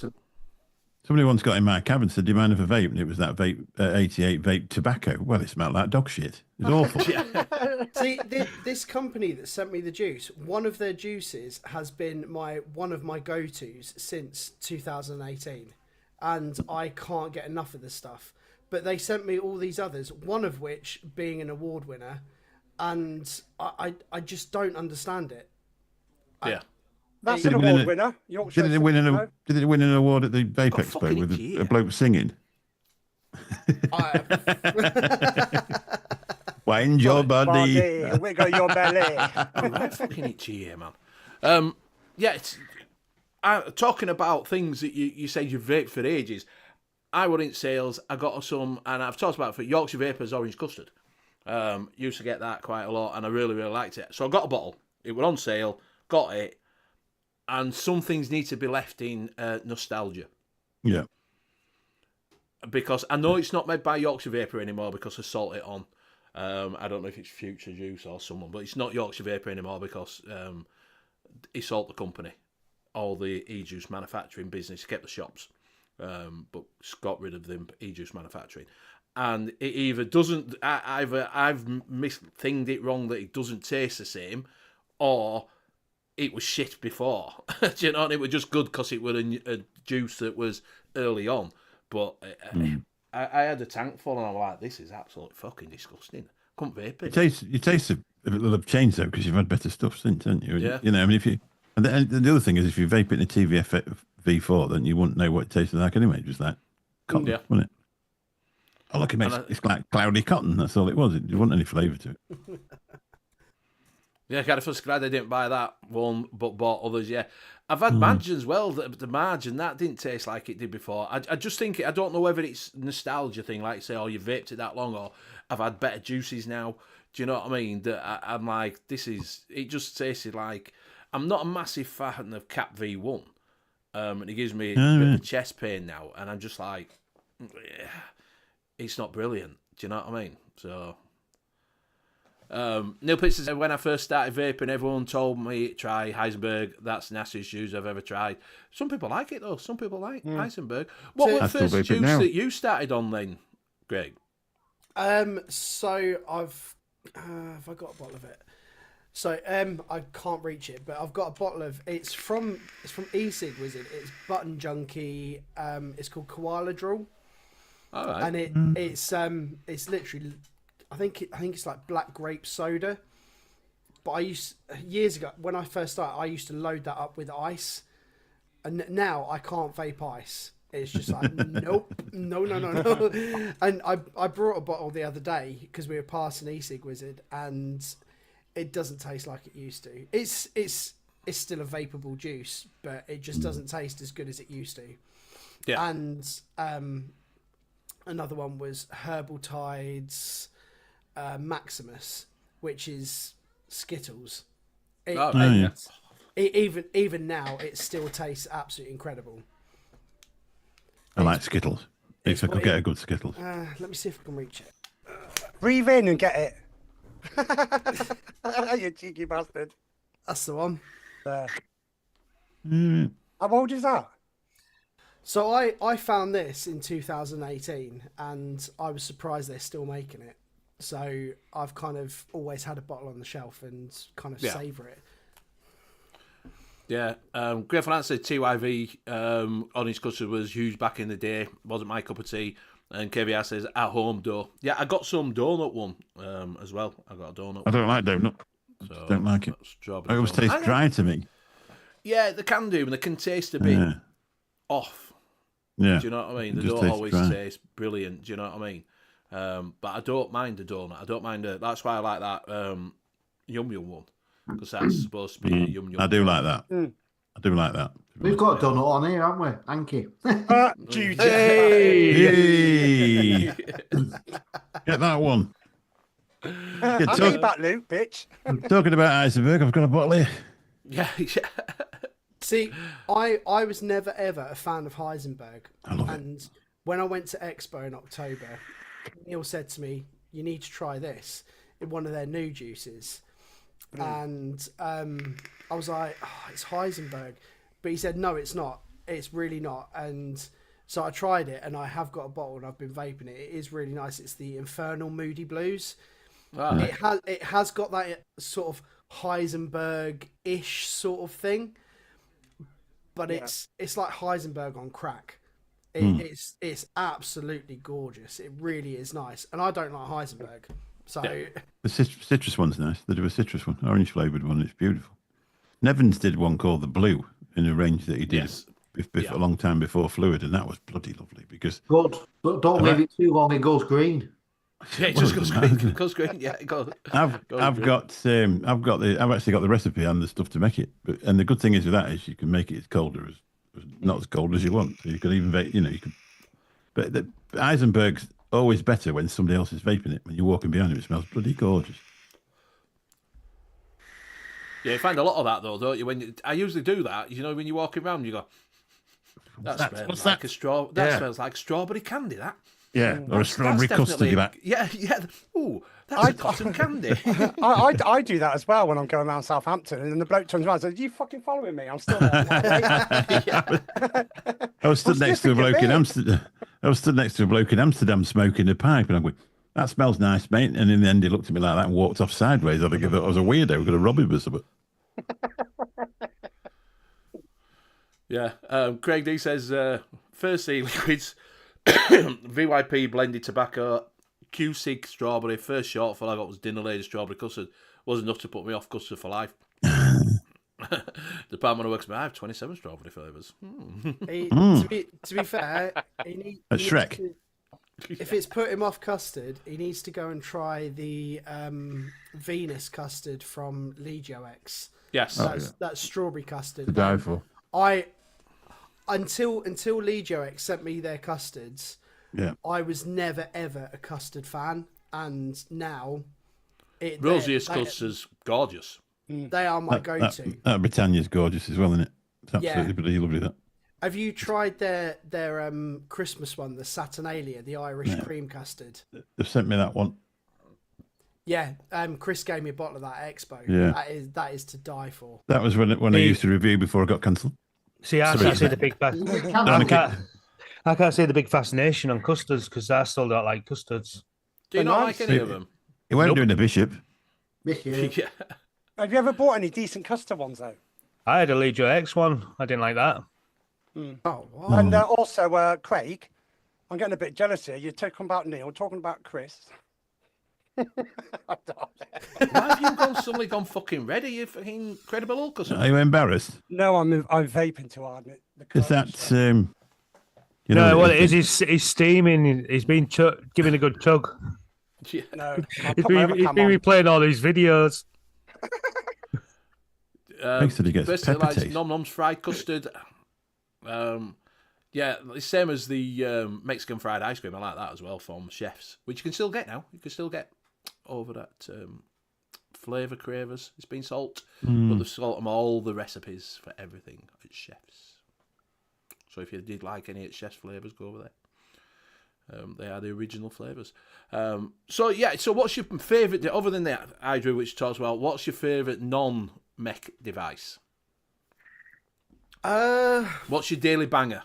Somebody once got in my cabin and said, "Do you mind if a vape?" And it was that vape, 88 vape tobacco. Well, it smelled like dog shit. It was awful. See, this company that sent me the juice, one of their juices has been one of my go-tos since 2018, and I can't get enough of this stuff. But they sent me all these others, one of which being an award winner, and I just don't understand it. Yeah. That's an award winner. Did it win an award at the Vape Expo with a bloke singing? Wind your body. Wiggle your belly. I'm fucking itchy here, man. Talking about things that you said you've vaped for ages. I were in sales. I got some, and I've talked about it for Yorkshire Vapors Orange Custard. Used to get that quite a lot, and I really, really liked it. So I got a bottle. It was on sale. Got it. And some things need to be left in nostalgia. Yeah. Because I know it's not made by Yorkshire Vapor anymore because I salt it on. I don't know if it's Future Juice or someone, but it's not Yorkshire Vapor anymore because he sold the company. All the e-juice manufacturing business, kept the shops, but got rid of the e-juice manufacturing. And it either doesn't, either I've misthinged it wrong that it doesn't taste the same, or it was shit before. Do you know? And it was just good because it was a juice that was early on. But I had a tank full and I'm like, this is absolutely fucking disgusting. Couldn't vape it. You taste a little change though because you've had better stuff since, haven't you? Yeah. I mean, if you and the other thing is if you vape it in a TVF V4, then you wouldn't know what it tasted like anyway. Just like cotton, wouldn't it? Oh, look, it's like cloudy cotton. That's all it was. It wasn't any flavour to it. Yeah, kind of just glad I didn't buy that one, but bought others. Yeah, I've had Madge as well. The Madge, and that didn't taste like it did before. I just think I don't know whether it's nostalgia thing, like say, oh, you vaped it that long, or I've had better juices now. Do you know what I mean? That I'm like, it just tasted like, I'm not a massive fan of Cap V1. And it gives me a bit of chest pain now. And I'm just like, yeah, it's not brilliant. Do you know what I mean? So, Neil Pitts said, when I first started vaping, everyone told me try Heisenberg. That's the nastiest juice I've ever tried. Some people like it, though. Some people like Heisenberg. What was the first juice that you started on then, Greg? So have I got a bottle of it? So I can't reach it, but I've got a bottle of it's from E-Cig Wizard. It's Button Junkie. It's called Koala Drool. All right. And it's literally, I think it's like black grape soda. But years ago when I first started, I used to load that up with ice, and now I can't vape ice. It's just like, nope, no. And I brought a bottle the other day because we were passing E-Cig Wizard, and it doesn't taste like it used to. It's still a vapable juice, but it just doesn't taste as good as it used to. Yeah. And another one was Herbal Tides Maximus, which is Skittles. Even now, it still tastes absolutely incredible. I like Skittles. If I could get a good Skittles. Let me see if I can reach it. Breathe in and get it. You cheeky bastard. That's the one. How old is that? So I found this in 2018, and I was surprised they're still making it. So I've kind of always had a bottle on the shelf and kind of savour it. Yeah, Greg Finance said TYV on his custard was huge back in the day. Wasn't my cup of tea. And KVR says at home dough. Yeah, I got some donut one as well. I got a donut. I don't like donut. So, Don't like it. Strawberry It always donut. tastes dry to me. Yeah, they can do, and they can taste a bit off. Yeah. Do you know what I mean? They It just don't tastes always dry. taste brilliant. Do you know what I mean? But I don't mind the donut. I don't mind it. That's why I like that Yum Yum one, because that's supposed to be a Yum Yum. I do like that. I do like that. We've got a donut on here, haven't we? Hanky. Hey! Get that one. I need that loot, bitch. Talking about Eisenberg, I've got a bottle here. Yeah. See, I was never ever a fan of Heisenberg. I love it. And when I went to Expo in October, Neil said to me, "You need to try this in one of their new juices." And I was like, it's Heisenberg. But he said, no, it's not. It's really not. And so I tried it, and I have got a bottle, and I've been vaping it. It is really nice. It's the Infernal Moody Blues. It has got that sort of Heisenberg-ish sort of thing. But it's like Heisenberg on crack. It's absolutely gorgeous. It really is nice. And I don't like Heisenberg. So The citrus one's nice. They do a citrus one, orange flavoured one. It's beautiful. Nevins did one called the Blue in a range that he did a long time before Fluid, and that was bloody lovely because. Good. Don't leave it too long, it goes green. Yeah, it just goes green. It goes green. Yeah, it goes. I've actually got the recipe and the stuff to make it. And the good thing is with that is you can make it as cold or not as cold as you want. So you can even you can. But the Eisenberg's always better when somebody else is vaping it. When you're walking behind it, it smells bloody gorgeous. Yeah, you find a lot of that though, don't you? I usually do that. You know, when you're walking around, you go, "That smells like a straw. That smells like strawberry candy." That. Yeah, or a strawberry custard. You like? Yeah. Ooh, that's a cotton candy. I do that as well when I'm going around Southampton, and then the bloke turns around and says, "You fucking following me? I'm still there." I was stood next to a bloke in Amsterdam. I was stood next to a bloke in Amsterdam smoking a pipe, and I'm going, "That smells nice, mate." And in the end, he looked at me like that and walked off sideways. I think I thought I was a weirdo. We're going to rob him or something. Yeah. Craig D says, first e-liquids, VYP blended tobacco, Q-Sig strawberry. First shortfall I got was Dinner Lady strawberry custard. Was enough to put me off custard for life. Department of Works, I have 27 strawberry flavours. To be fair, Shrek. If it's put him off custard, he needs to go and try the Venus custard from Legio X. Yes. That's strawberry custard. To die for. Until Legio X sent me their custards, Yeah. I was never ever a custard fan, and now Rosius cluster's gorgeous. They are my go-to. That Britannia's gorgeous as well, isn't it? It's absolutely Yeah. bloody lovely, that. Have you tried their Christmas one, the Saturnalia, the Irish cream custard? They've sent me that one. Yeah, Chris gave me a bottle of that at Expo. Yeah. That is to die for. That was when I used to review before I got cancelled. See, I can't see the big I can't see the big fascination on custards because I still don't like custards. Do you not like any of them? It won't doing a bishop. Yeah. Have you ever bought any decent custard ones though? I had a Legio X one. I didn't like that. Oh, wow. And also, Craig, I'm getting a bit jealous here. You're talking about Neil, talking about Chris. Why have you suddenly gone fucking red? Are you fucking Credible Hulk or something? Are you embarrassed? No, I'm vaping too hard. Is that you No, know what it is, he's steaming. He's been giving a good tug. Yeah. No, He's been replaying all these videos. Makes it he gets Basically, pepper like taste. Nom Nom's fried custard. Yeah, it's same as the Mexican fried ice cream. I like that as well from Chef's, which you can still get now. You can still get over that flavour cravers. It's been salt, but they've salt them all the recipes for everything at Chef's. So if you did like any at Chef's flavours, go over there. They are the original flavours. So what's your favourite, other than the Hydra, which talks about, what's your favourite non-mech device? What's your daily banger?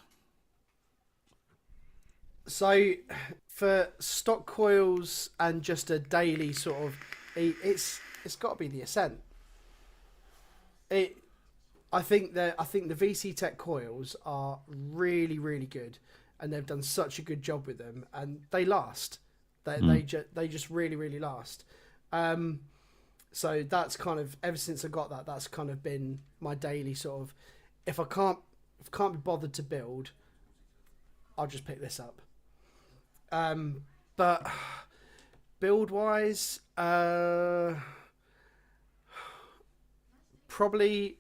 So for stock coils and just a daily sort of, it's got to be the Ascent. I think the VC Tech coils are really, really good, and they've done such a good job with them, and they last. They just really, really last. So that's kind of, ever since I got that, that's kind of been my daily sort of, if I can't be bothered to build, I'll just pick this up. But build wise, probably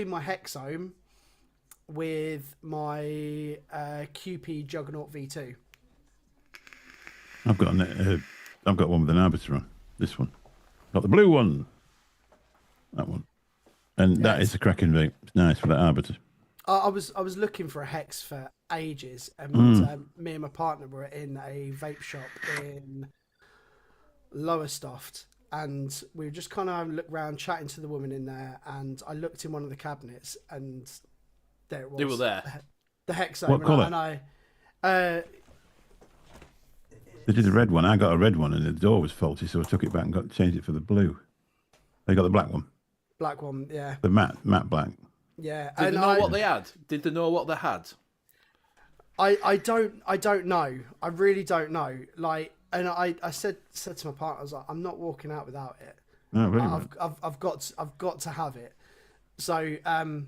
my Hexome with my QP Juggernaut V2. I've got one with an arbiter on. This one. Got the blue one. That one. And that is a cracking vape. It's nice for that arbiter. I was looking for a Hex for ages, and me and my partner were in a vape shop in Lowestoft, and we were just kind of look around chatting to the woman in there, and I looked in one of the cabinets, and there it was. They were there. The Hexome. What colour? And I They did the red one. I got a red one, and the door was faulty, so I took it back and changed it for the blue. They got the black one. black one, yeah. The matte black. Yeah. Did they know what they had? Did they know what they had? I don't know. I really don't know. Like, and I said to my partner, I was like, I'm not walking out without it. Oh, really? I've got to have it. So and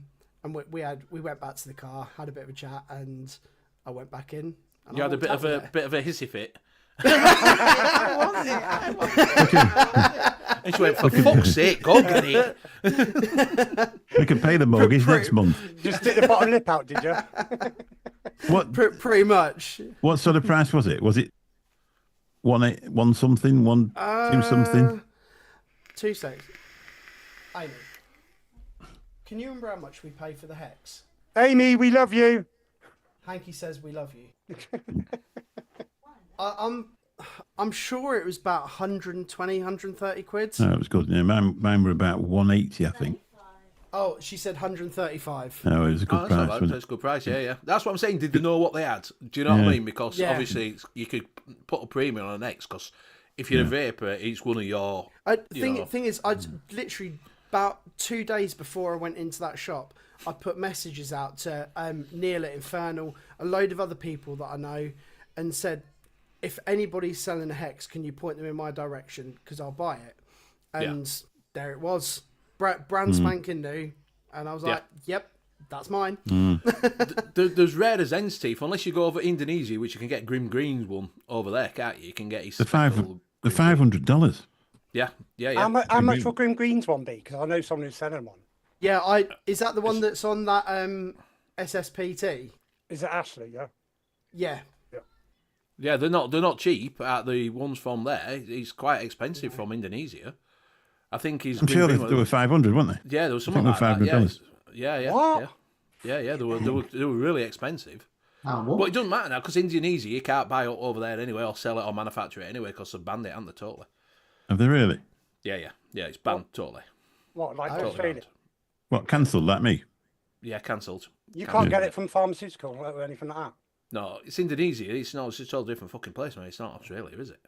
we went back to the car, had a bit of a chat, and I went back in. And You I had a walked bit out of with a it. bit of a hissy fit. Was it? And she went, for fuck's sake, go get it. We can pay the mortgage next month. Just stick the bottom lip out, did you? What Pretty much. What sort of price was it? Was it one something, two something? 2 seconds. Amy, can you remember how much we paid for the Hex? Amy, we love you. Hanky says we love you. I'm sure it was about 120, 130 quid. No, it was good. Yeah, mine were about 180, I think. Oh, she said 135. No, it was a good That's price. not bad. Wasn't That's it? a good price, yeah. That's what I'm saying. Did they know what they had? Do you know what I Yeah. mean? Because Yeah. obviously you could put a premium on an X, because if you're a vapor, it's one of your... Thing is, I literally, about 2 days before I went into that shop, I put messages out to Neil at Infernal, a load of other people that I know, and said, if anybody's selling a Hex, can you point them in my direction? Because I'll buy it. And there it was. Brand spanking new. And I was like, yep, that's mine. There's rare as hen's teeth, unless you go over Indonesia, which you can get Grim Green's one over there, can't you? You can get his The $500. Yeah. How much will Grim Green's one be? Because I know someone who's selling one. Yeah, is that the one that's on that SSPT? Is it Ashley? Yeah. Yeah. Yeah, they're not cheap. The ones from there, it's quite expensive from Indonesia. I think he's. I'm sure they were 500, weren't they? Yeah, there was I something think like they were that. $500. Yeah, What? yeah. They were really expensive. How But much? it doesn't matter now because Indonesia you can't buy it over there anyway or sell it or manufacture it anyway because they've banned it, haven't they? Totally. Have they really? Yeah. It's banned totally. What, like Totally Australia? banned. What, cancelled like me? Yeah, cancelled. You can't get it from pharmaceutical or anything like that. No, it's Indonesia. It's not. It's just all different fucking place, mate. It's not Australia, is it?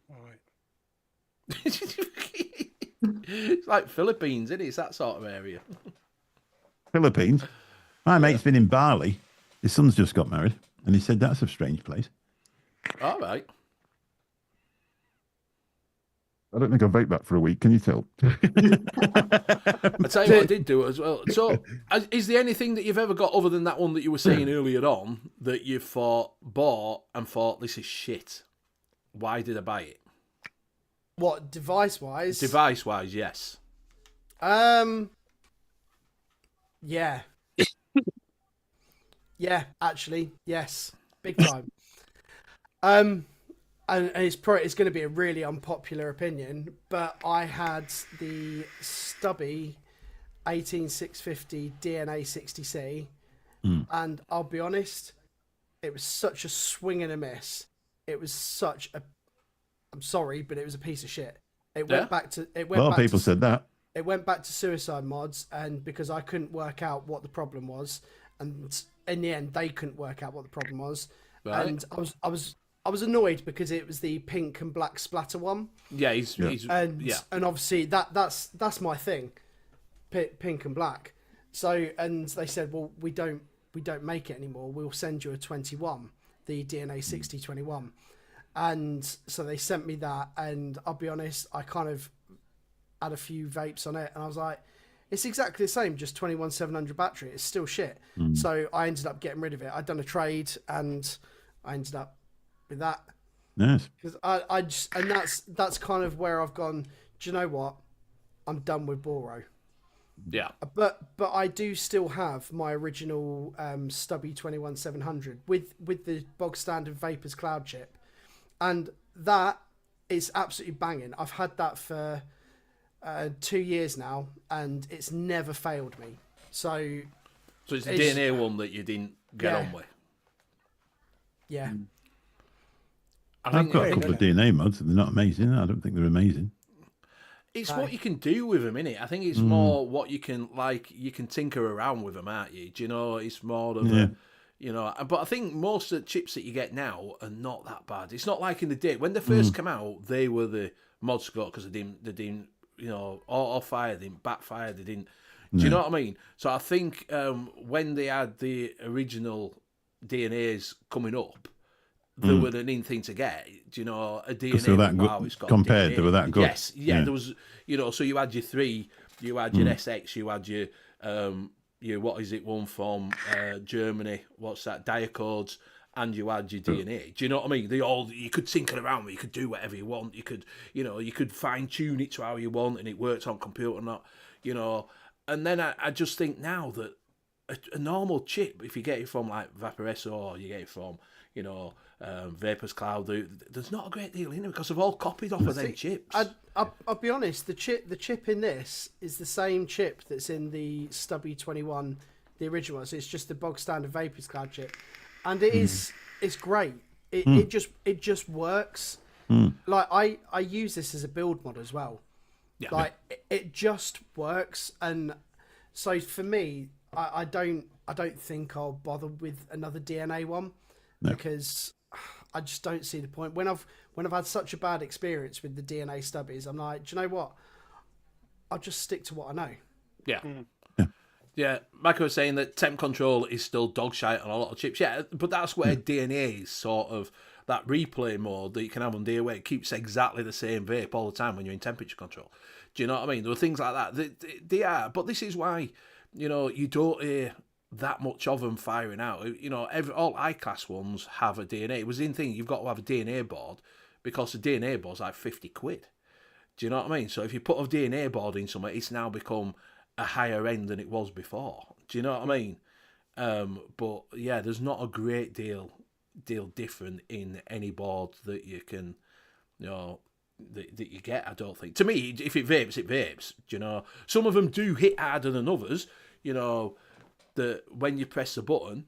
Right. It's like Philippines, isn't it? It's that sort of area. Philippines. My mate's been in Bali. His son's just got married, and he said that's a strange place. All right. I don't think I'll vape that for a week. Can you tell? I tell you what, I did do it as well. So, is there anything that you've ever got other than that one that you were saying earlier on that you bought and thought this is shit? Why did I buy it? What, device-wise? Device-wise, yes. Yeah. Yeah, actually, yes. Big time. And it's going to be a really unpopular opinion, but I had the stubby 18650 DNA 60C, and I'll be honest, it was such a swing and a miss. It was such a, I'm sorry, but it was a piece of shit. It went back to A lot of people said that. It went back to suicide mods, and because I couldn't work out what the problem was, and in the end they couldn't work out what the problem was, Right. and I was annoyed because it was the pink and black splatter one. Yeah, he's And obviously that's my thing, pink and black. So, and they said, well, we don't make it anymore. We'll send you a 21, the DNA 6021. And so they sent me that, and I'll be honest, I kind of had a few vapes on it, and I was like, it's exactly the same, just 21700 battery. It's still shit. So I ended up getting rid of it. I'd done a trade, and I ended up with that. Yes. Because I just, and that's kind of where I've gone, do you know what? I'm done with Boro. Yeah. But I do still have my original stubby 21700 with the bog standard VAPES cloud chip, and that is absolutely banging. I've had that for 2 years now, and it's never failed me. So it's the DNA one that you didn't get on with. Yeah. I've got a couple of DNA mods. They're not amazing. I don't think they're amazing. It's what you can do with them, innit? I think it's more what you can tinker around with them, aren't you? Do you know? It's more of a, you know. But I think most of the chips that you get now are not that bad. It's not like in the day when they first came out. They were the mod score because they didn't, you know, auto fire, they didn't backfire, they didn't. Do you know what I mean? So I think when they had the original DNAs coming up, they were an in thing to get. Do you know, a DNA? They were that good. It's got Compared, DNA. they were that good. Yes, yeah, there was. You know, so you had your 3, you had your SX, you had your what is it one from Germany? What's that? Diacodes, and you had your DNA. Do you know what I mean? You could tinker around with. You could do whatever you want. You could fine tune it to how you want, and it works on computer, not. You know, and then I just think now that a normal chip, if you get it from like VAPES or you get it from, you know, VAPES Cloud, there's not a great deal in it because they've all copied off of them chips. I'll be honest, the chip in this is the same chip that's in the Stubby 21, the original one. So it's just the bog standard VAPES Cloud chip, and it's great. It just works. Like I use this as a build mod as well. Yeah. Like it just works, and so for me, I don't think I'll bother with another DNA one because I just don't see the point. When I've had such a bad experience with the DNA stubbies, I'm like, do you know what? I'll just stick to what I know. Yeah. Yeah, Michael was saying that temp control is still dog shite on a lot of chips. Yeah, but that's where DNA is sort of that replay mode that you can have on DNA where it keeps exactly the same vape all the time when you're in temperature control. Do you know what I mean? There are things like that. They are, but this is why, you know, you don't hear that much of them firing out. You know, all I-class ones have a DNA. It was in thing, you've got to have a DNA board because the DNA board's like 50 quid. Do you know what I mean? So if you put a DNA board in somewhere, it's now become a higher end than it was before. Do you know what I mean? But yeah, there's not a great deal deal different in any board that you can, you know, that you get. I don't think. To me, if it vapes, it vapes. Do you know? Some of them do hit harder than others. You know, that when you press the button,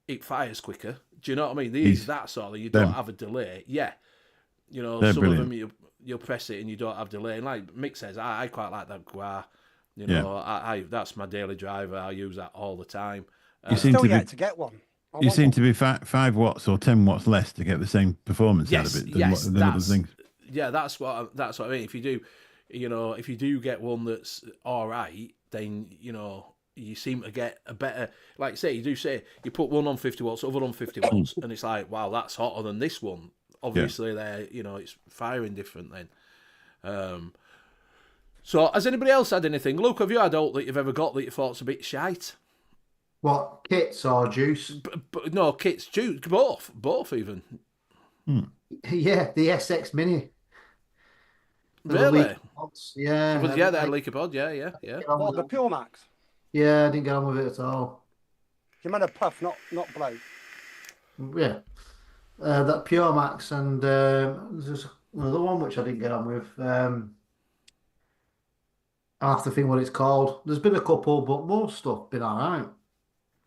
it fires quicker. Do you know what I mean? These that sort of, you don't have a delay. Yeah. You know, some of them you'll press it and you don't have delay. And like Mick says, I quite like that Gua. You know, I that's my daily driver. I use that all the time. You seem still yet to get one. You seem to be 5 watts or 10 watts less to get the same performance out of it than other things. Yeah, that's what I mean. If you do, you know, if you do get one that's all right, then you know you seem to get a better. Like say you put one on 50 watts, other on 50 watts, and it's like, wow, that's hotter than this one. Obviously, you know, it's firing different then. So, has anybody else had anything? Luke, have you had alt that you've ever got that you thought's a bit shite? What, kits or juice? No, kits, juice, both even. Yeah, the SX Mini. Really? Yeah. Well, yeah, they had leaky pod. Yeah. What, the Pure Max? Yeah, I didn't get on with it at all. You meant a puff, not blow. Yeah. That Pure Max and there's another one which I didn't get on with. I have to think what it's called. There's been a couple, but most stuff been all right.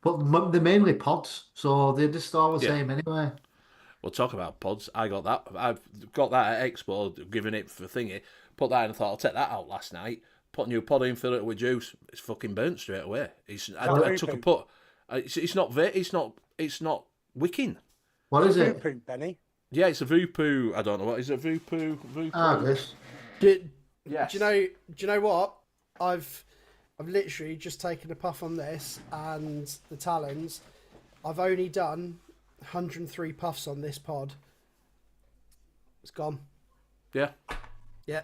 But they're mainly pods, so they're just all the same anyway. We'll talk about pods. I got that. I've got that at Expo, given it for thingy. Put that in and thought, I'll take that out last night. Put a new pod in, fill it with juice. It's fucking burnt straight away. I took a put. It's not wicking. What is it? Voopoo, Benny. Yeah, it's a Voopoo. I don't know what is it. Voopoo. This. Yes. Do you know what? I've literally just taken a puff on this and the Talons. I've only done 103 puffs on this pod. It's gone. Yeah. Yeah.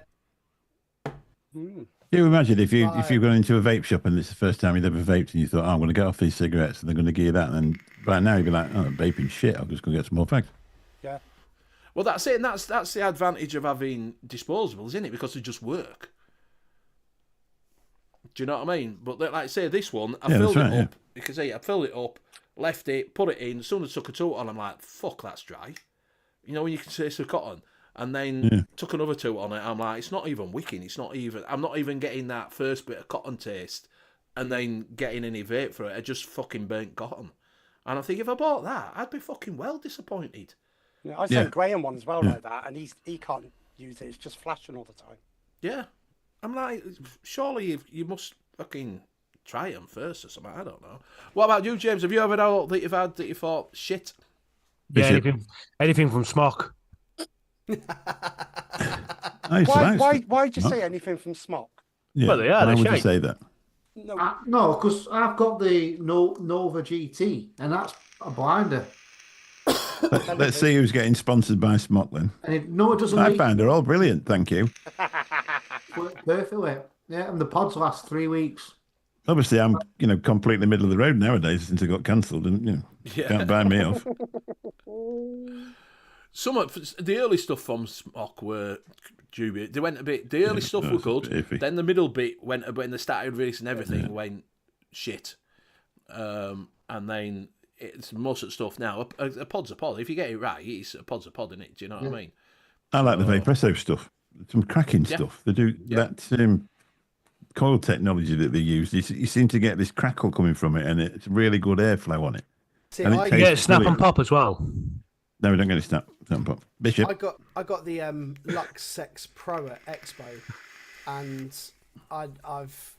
Can you imagine if you've gone into a vape shop and it's the first time you've ever vaped and you thought, I'm going to get off these cigarettes and they're going to give you that, and then by now you'd be like, I'm vaping shit, I'm just going to get some more fags. Yeah. Well, that's it, and that's the advantage of having disposables, isn't it? Because they just work. Do you know what I mean? But like say this one, I filled it up. You can see I filled it up, left it, put it in. Someone took a toot on. I'm like, fuck, that's dry. You know when you can say it's a cotton, and then took another toot on it. I'm like, it's not even wicking. It's not even. I'm not even getting that first bit of cotton taste, and then getting any vape for it. I just fucking burnt cotton. And I think if I bought that, I'd be fucking well disappointed. Yeah, I sent Graham one as well like that, and he can't use it. It's just flashing all the time. Yeah. I'm like, surely you must fucking try them first or something. I don't know. What about you, James? Have you ever had all that you've had that you thought, shit? Yeah, anything from Smock. Why'd you say anything from Smock? Yeah. Well, they are. Why would shite. you say that? No, because I've got the Nova GT, and that's a blinder. Let's see who's getting sponsored by Smock then. And it doesn't. I found they're all brilliant, thank you. Work perfectly. Yeah, and the pods last 3 weeks. Obviously, I'm completely middle of the road nowadays since it got cancelled, and can't buy me off. Some of the early stuff from Smock were dubious. They went a bit. The early stuff were good. Then the middle bit went a bit, and they started releasing everything went shit. And then it's most of the stuff now. A pod's a pod. If you get it right, a pod's a pod, isn't it? Do you know what I mean? I like the Vaperesso stuff. Some cracking stuff. They do that coil technology that they use. You seem to get this crackle coming from it, and it's really good airflow on it. See, and you get snap and pop as well. No, we don't get a snap and pop. Bishop. I got the Lux Sex Pro at Expo, and I've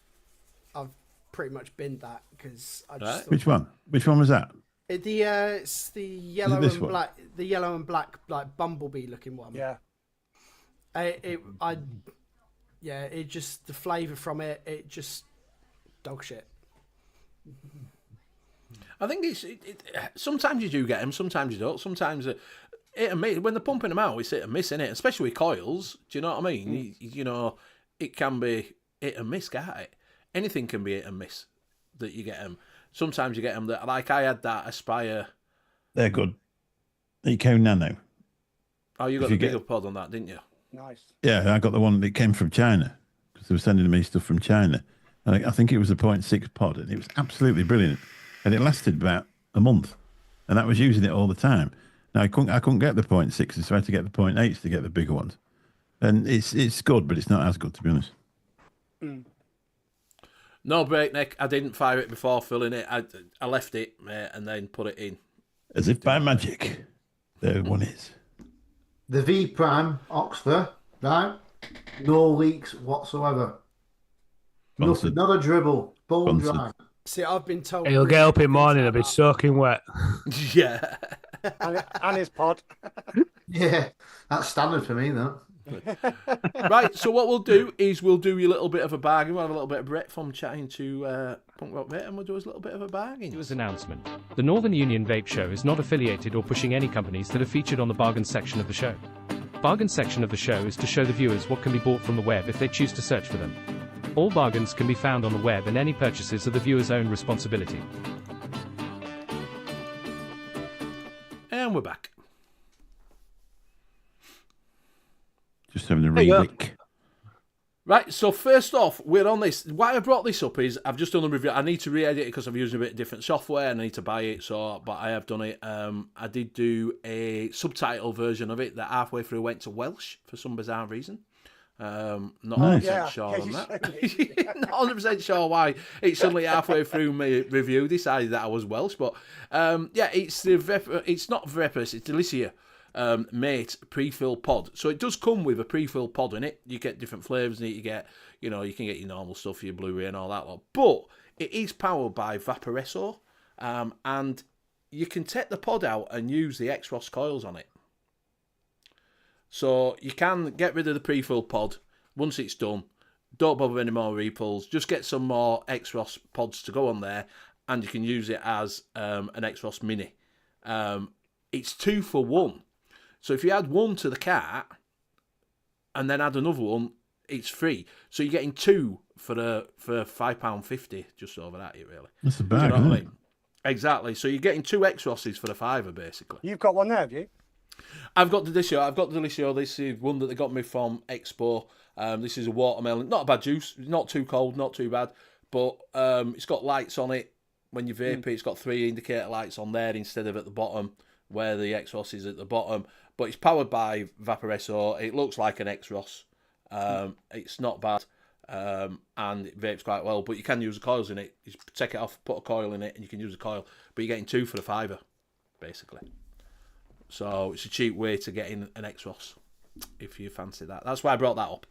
pretty much binned that because I just thought, Which one? Which one was that? It's the yellow and one? black, like bumblebee looking one. Yeah. It just the flavour from it just dog shit. I think sometimes you do get them, sometimes you don't. Sometimes hit and miss. When they're pumping them out, it's hit and miss, innit? Especially with coils. Do you know what I mean? You know, it can be hit and miss, can't it? Anything can be hit and miss that you get them. Sometimes you get them that, like I had that Aspire. They're good. Eco Nano. Oh, you got the bigger pod on that, didn't you? Nice. Yeah, I got the one that came from China because they were sending me stuff from China. And I think it was a 0.6 pod, and it was absolutely brilliant. And it lasted about a month. and that was using it all the time. Now I couldn't get the 0.6s, so I had to get the 0.8s to get the bigger ones. And it's good, but it's not as good, to be honest. No breakneck. I didn't fire it before filling it. I left it, and then put it in. As if by magic, there one is. The V Prime Oxford, right? No leaks whatsoever. Nothing, Sponsored. not a dribble. Bone Sponsored. dry. See, I've been told. He'll get up in the morning, it'll be soaking wet. Yeah. And his pod. Yeah, that's standard for me, though. Right, so what we'll do is we'll do a little bit of a bargain. We'll have a little bit of Brett from chatting to Punk Rock Vape, and we'll do us a little bit of a bargain. News announcement. The Northern Union Vape Show is not affiliated or pushing any companies that are featured on the bargain section of the show. Bargain section of the show is to show the viewers what can be bought from the web if they choose to search for them. All bargains can be found on the web, and any purchases are the viewer's own responsibility. And we're back. Just having a There you go. re-wick. Right, so first off, we're on this. Why I brought this up is I've just done a review. I need to re-edit it because I'm using a bit of different software. I need to buy it, but I have done it. I did do a subtitle version of it that halfway through went to Welsh for some bizarre reason. Not 100% sure on that. Not 100% sure why it suddenly halfway through my review decided that I was Welsh, but it's it's not VAPES, it's Delicia. Mate pre-fill pod. So it does come with a pre-fill pod in it. You get different flavours in it. You get, you can get your normal stuff, your Blu-ray and all that lot. But it is powered by VAPES, and you can take the pod out and use the X-Ross coils on it. So you can get rid of the pre-fill pod once it's done. Don't bother with any more repulls. Just get some more X-Ross pods to go on there, and you can use it as an X-Ross Mini. It's 2 for 1. So if you add one to the cart and then add another one, it's free. So you're getting 2 for £5.50, just over that, really. That's a Do you bag, know what I isn't mean? Exactly. So you're getting 2 X-Rosses for the £5, basically. You've got one there, have you? I've got the Delicio. I've got the Delicio. This is one that they got me from Expo. This is a watermelon. Not a bad juice. Not too cold, not too bad. But it's got lights on it. When you vape it, it's got 3 indicator lights on there instead of at the bottom, where the X-Ross is at the bottom. But it's powered by VAPES. It looks like an X-Ross. It's not bad. And it vapes quite well. But you can use the coils in it. You take it off, put a coil in it, and you can use the coil. But you're getting 2 for the £5, basically. So it's a cheap way to get in an X-Ross, if you fancy that. That's why I brought that up,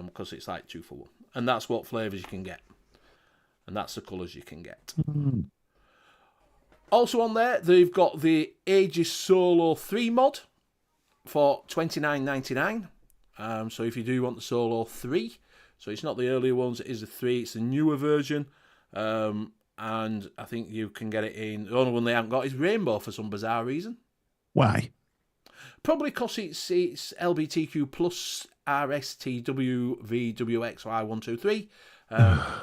because it's like 2 for 1. And that's what flavours you can get. And that's the colours you can get. Also on there, they've got the Aegis Solo 3 mod for $29.99. So if you do want the Solo 3, so it's not the earlier ones, it is the 3, it's the newer version. And I think you can get it in, the only one they haven't got is Rainbow for some bizarre reason. Why? Probably because it's LBTQ plus RSTWVWXY123.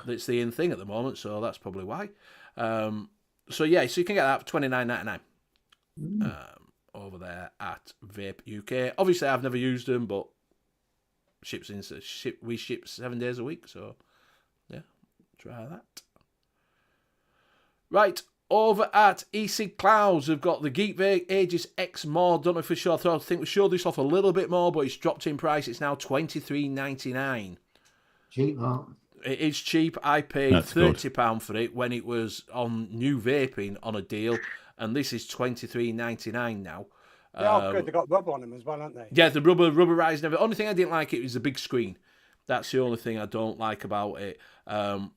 That's the in thing at the moment, so that's probably why. So you can get that for $29.99 over there at Vape UK. Obviously, I've never used them, but we ship 7 days a week, so yeah, try that. Right. Over at eSig Clouds, we've got the Geek Vape Aegis X mod. Don't know if we're sure. I think we showed this off a little bit more, but it's dropped in price. It's now $23.99. Cheap, that. It is cheap. I paid That's £30 for it when it was on New Vaping on a deal, and this is $23.99 now. They are good. They've got rubber on them as well, haven't they? Yeah, the rubberized and everything. Only thing I didn't like it was the big screen. That's the only thing I don't like about it,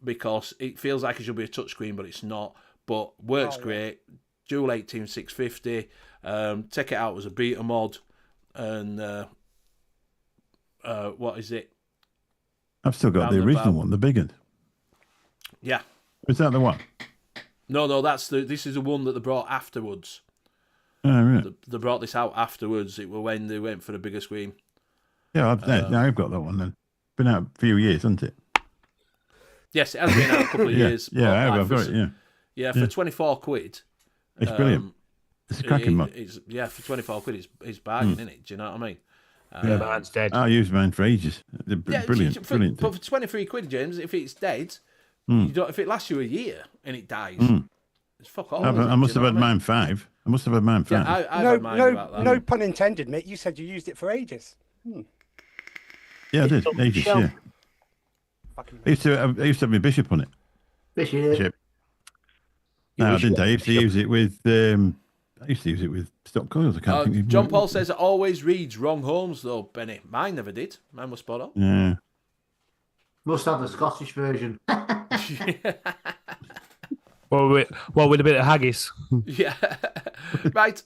because it feels like it should be a touchscreen, but it's not. But works great. Dual 18650. Take it out as a beta mod. And what is it? I've still got the original one, the big one. Yeah. Is that the one? No, this is the one that they brought afterwards. Oh, right. They brought this out afterwards. It was when they went for the bigger screen. Yeah, I've got that one then. Been out a few years, hasn't it? Yes, it has been out a couple of years. Yeah, I've got it, yeah. Yeah, for £24. It's brilliant. It's a cracking mod. For £24, it's bargain, isn't it? Do you know what I mean? Mine's dead. I used mine for ages. They're brilliant. Brilliant. But for £23, James, if it's dead, you don't. If it lasts you a year and it dies, It's fuck all. I must have had mine 5. I must have had mine 5. Yeah, I've had mine about that. No pun intended, mate. You said you used it for ages. Yeah, I did. Ages, yeah. I used to have my Bishop on it. Bishop. No, I didn't. I used to use it with stock coils. I can't think of John Paul says it always reads wrong homes though, Benny. Mine never did. Mine was spot on. Yeah. Must have the Scottish version. Well, with a bit of haggis. Yeah. Right.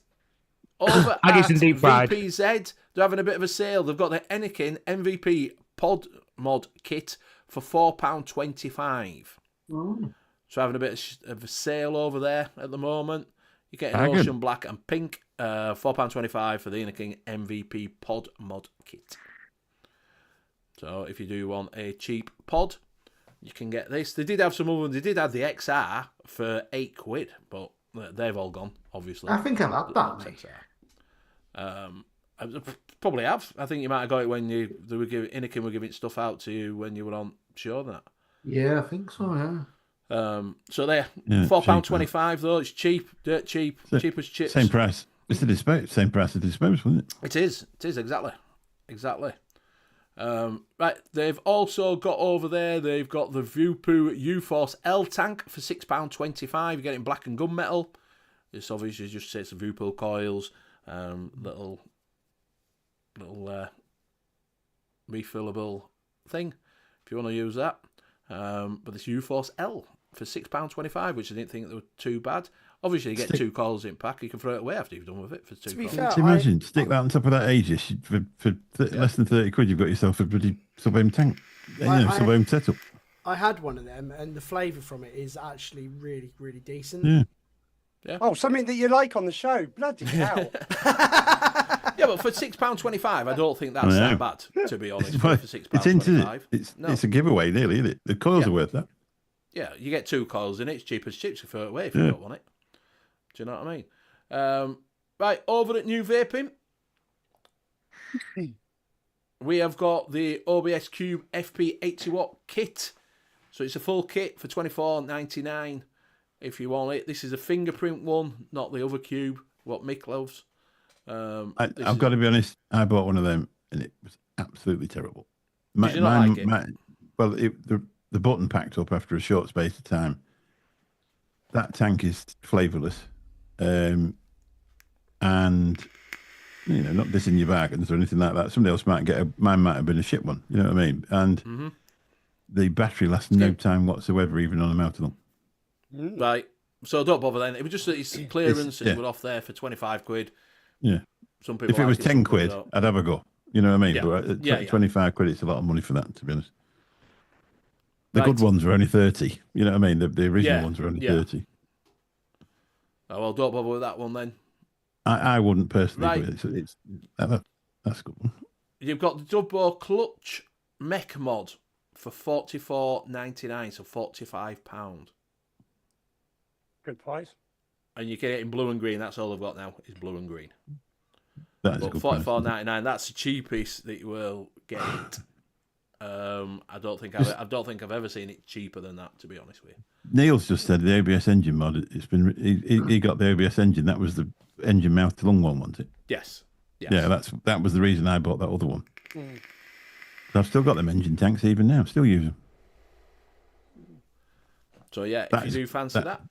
Over Haggis at and deep fried. VPZ, they're having a bit of a sale. They've got the Anakin MVP Pod Mod Kit for £4.25. So having a bit of a sale over there at the moment. You're getting Ocean Black and Pink, £4.25 for the Anakin MVP Pod Mod Kit. So if you do want a cheap pod, you can get this. They did have some other ones. They did have the XR for £8, but they've all gone, obviously. I think I've had that, mate. I probably have. I think you might have got it when Anakin were giving stuff out to you when you were on show and that. Yeah, I think so, yeah. So there, £4.25 though. It's cheap, dirt cheap, cheap as chips. Same price. It's the same price as the disposable, isn't it? It is exactly. Right, they've also got over there. They've got the VAPES U-Force L tank for £6.25. You're getting black and gunmetal. This obviously just sets the VAPES coils, little refillable thing if you want to use that. But this U-Force L for £6.25, which I didn't think they were too bad. Obviously, you get 2 coils in pack. You can throw it away after you've done with it for 2 coils. fair, Imagine, stick that on top of that Aegis for less than £30. You've got yourself a bloody sub-aim tank, sub-aim setup. I had one of them, and the flavour from it is actually really, really decent. Yeah. Oh, something that you like on the show. Bloody hell. Yeah, but for £6.25, I don't think that's that bad, to be honest. For £6.25. It's a giveaway, nearly, isn't it? The coils are worth that. Yeah, you get 2 coils in it. It's cheap as chips. You throw it away if you don't want it. Do you know what I mean? Right, over at N.U.V.S we have got the OBS Cube FP80 kit. So it's a full kit for $24.99 if you want it. This is a fingerprint one, not the other cube, what Mick loves. I've got to be honest, I bought one of them and it was absolutely terrible. Did you not like it? Well, the button packed up after a short space of time. That tank is flavourless. And not this in your bargains or anything like that. Somebody else might mine might have been a shit one. You know what I mean? And the battery lasts no time whatsoever, even on a mounted one. Right. So don't bother then. It was just that it's clearance and it were off there for £25. Yeah. Some people if it was £10, I'd have a go. You know what I mean? Yeah. But £25, it's a lot of money for that, to be honest. The good ones are only 30. You know what I mean? The original ones are only 30. Oh, well, don't bother with that one then. I wouldn't personally, but that's a good one. You've got the Dubbo Clutch Mech Mod for $44.99, so £45. Good price. And you get it in blue and green. That's all they've got now is blue and green. That is a good price. $44.99. That's the cheapest that you will get. I don't think I've ever seen it cheaper than that, to be honest with you. Neil's just said the ABS engine mod. It's been he got the ABS engine. That was the engine mouth to lung one, wasn't it? Yes. Yeah, that was the reason I bought that other one. I've still got them engine tanks even now. Still use them. So if you do fancy that,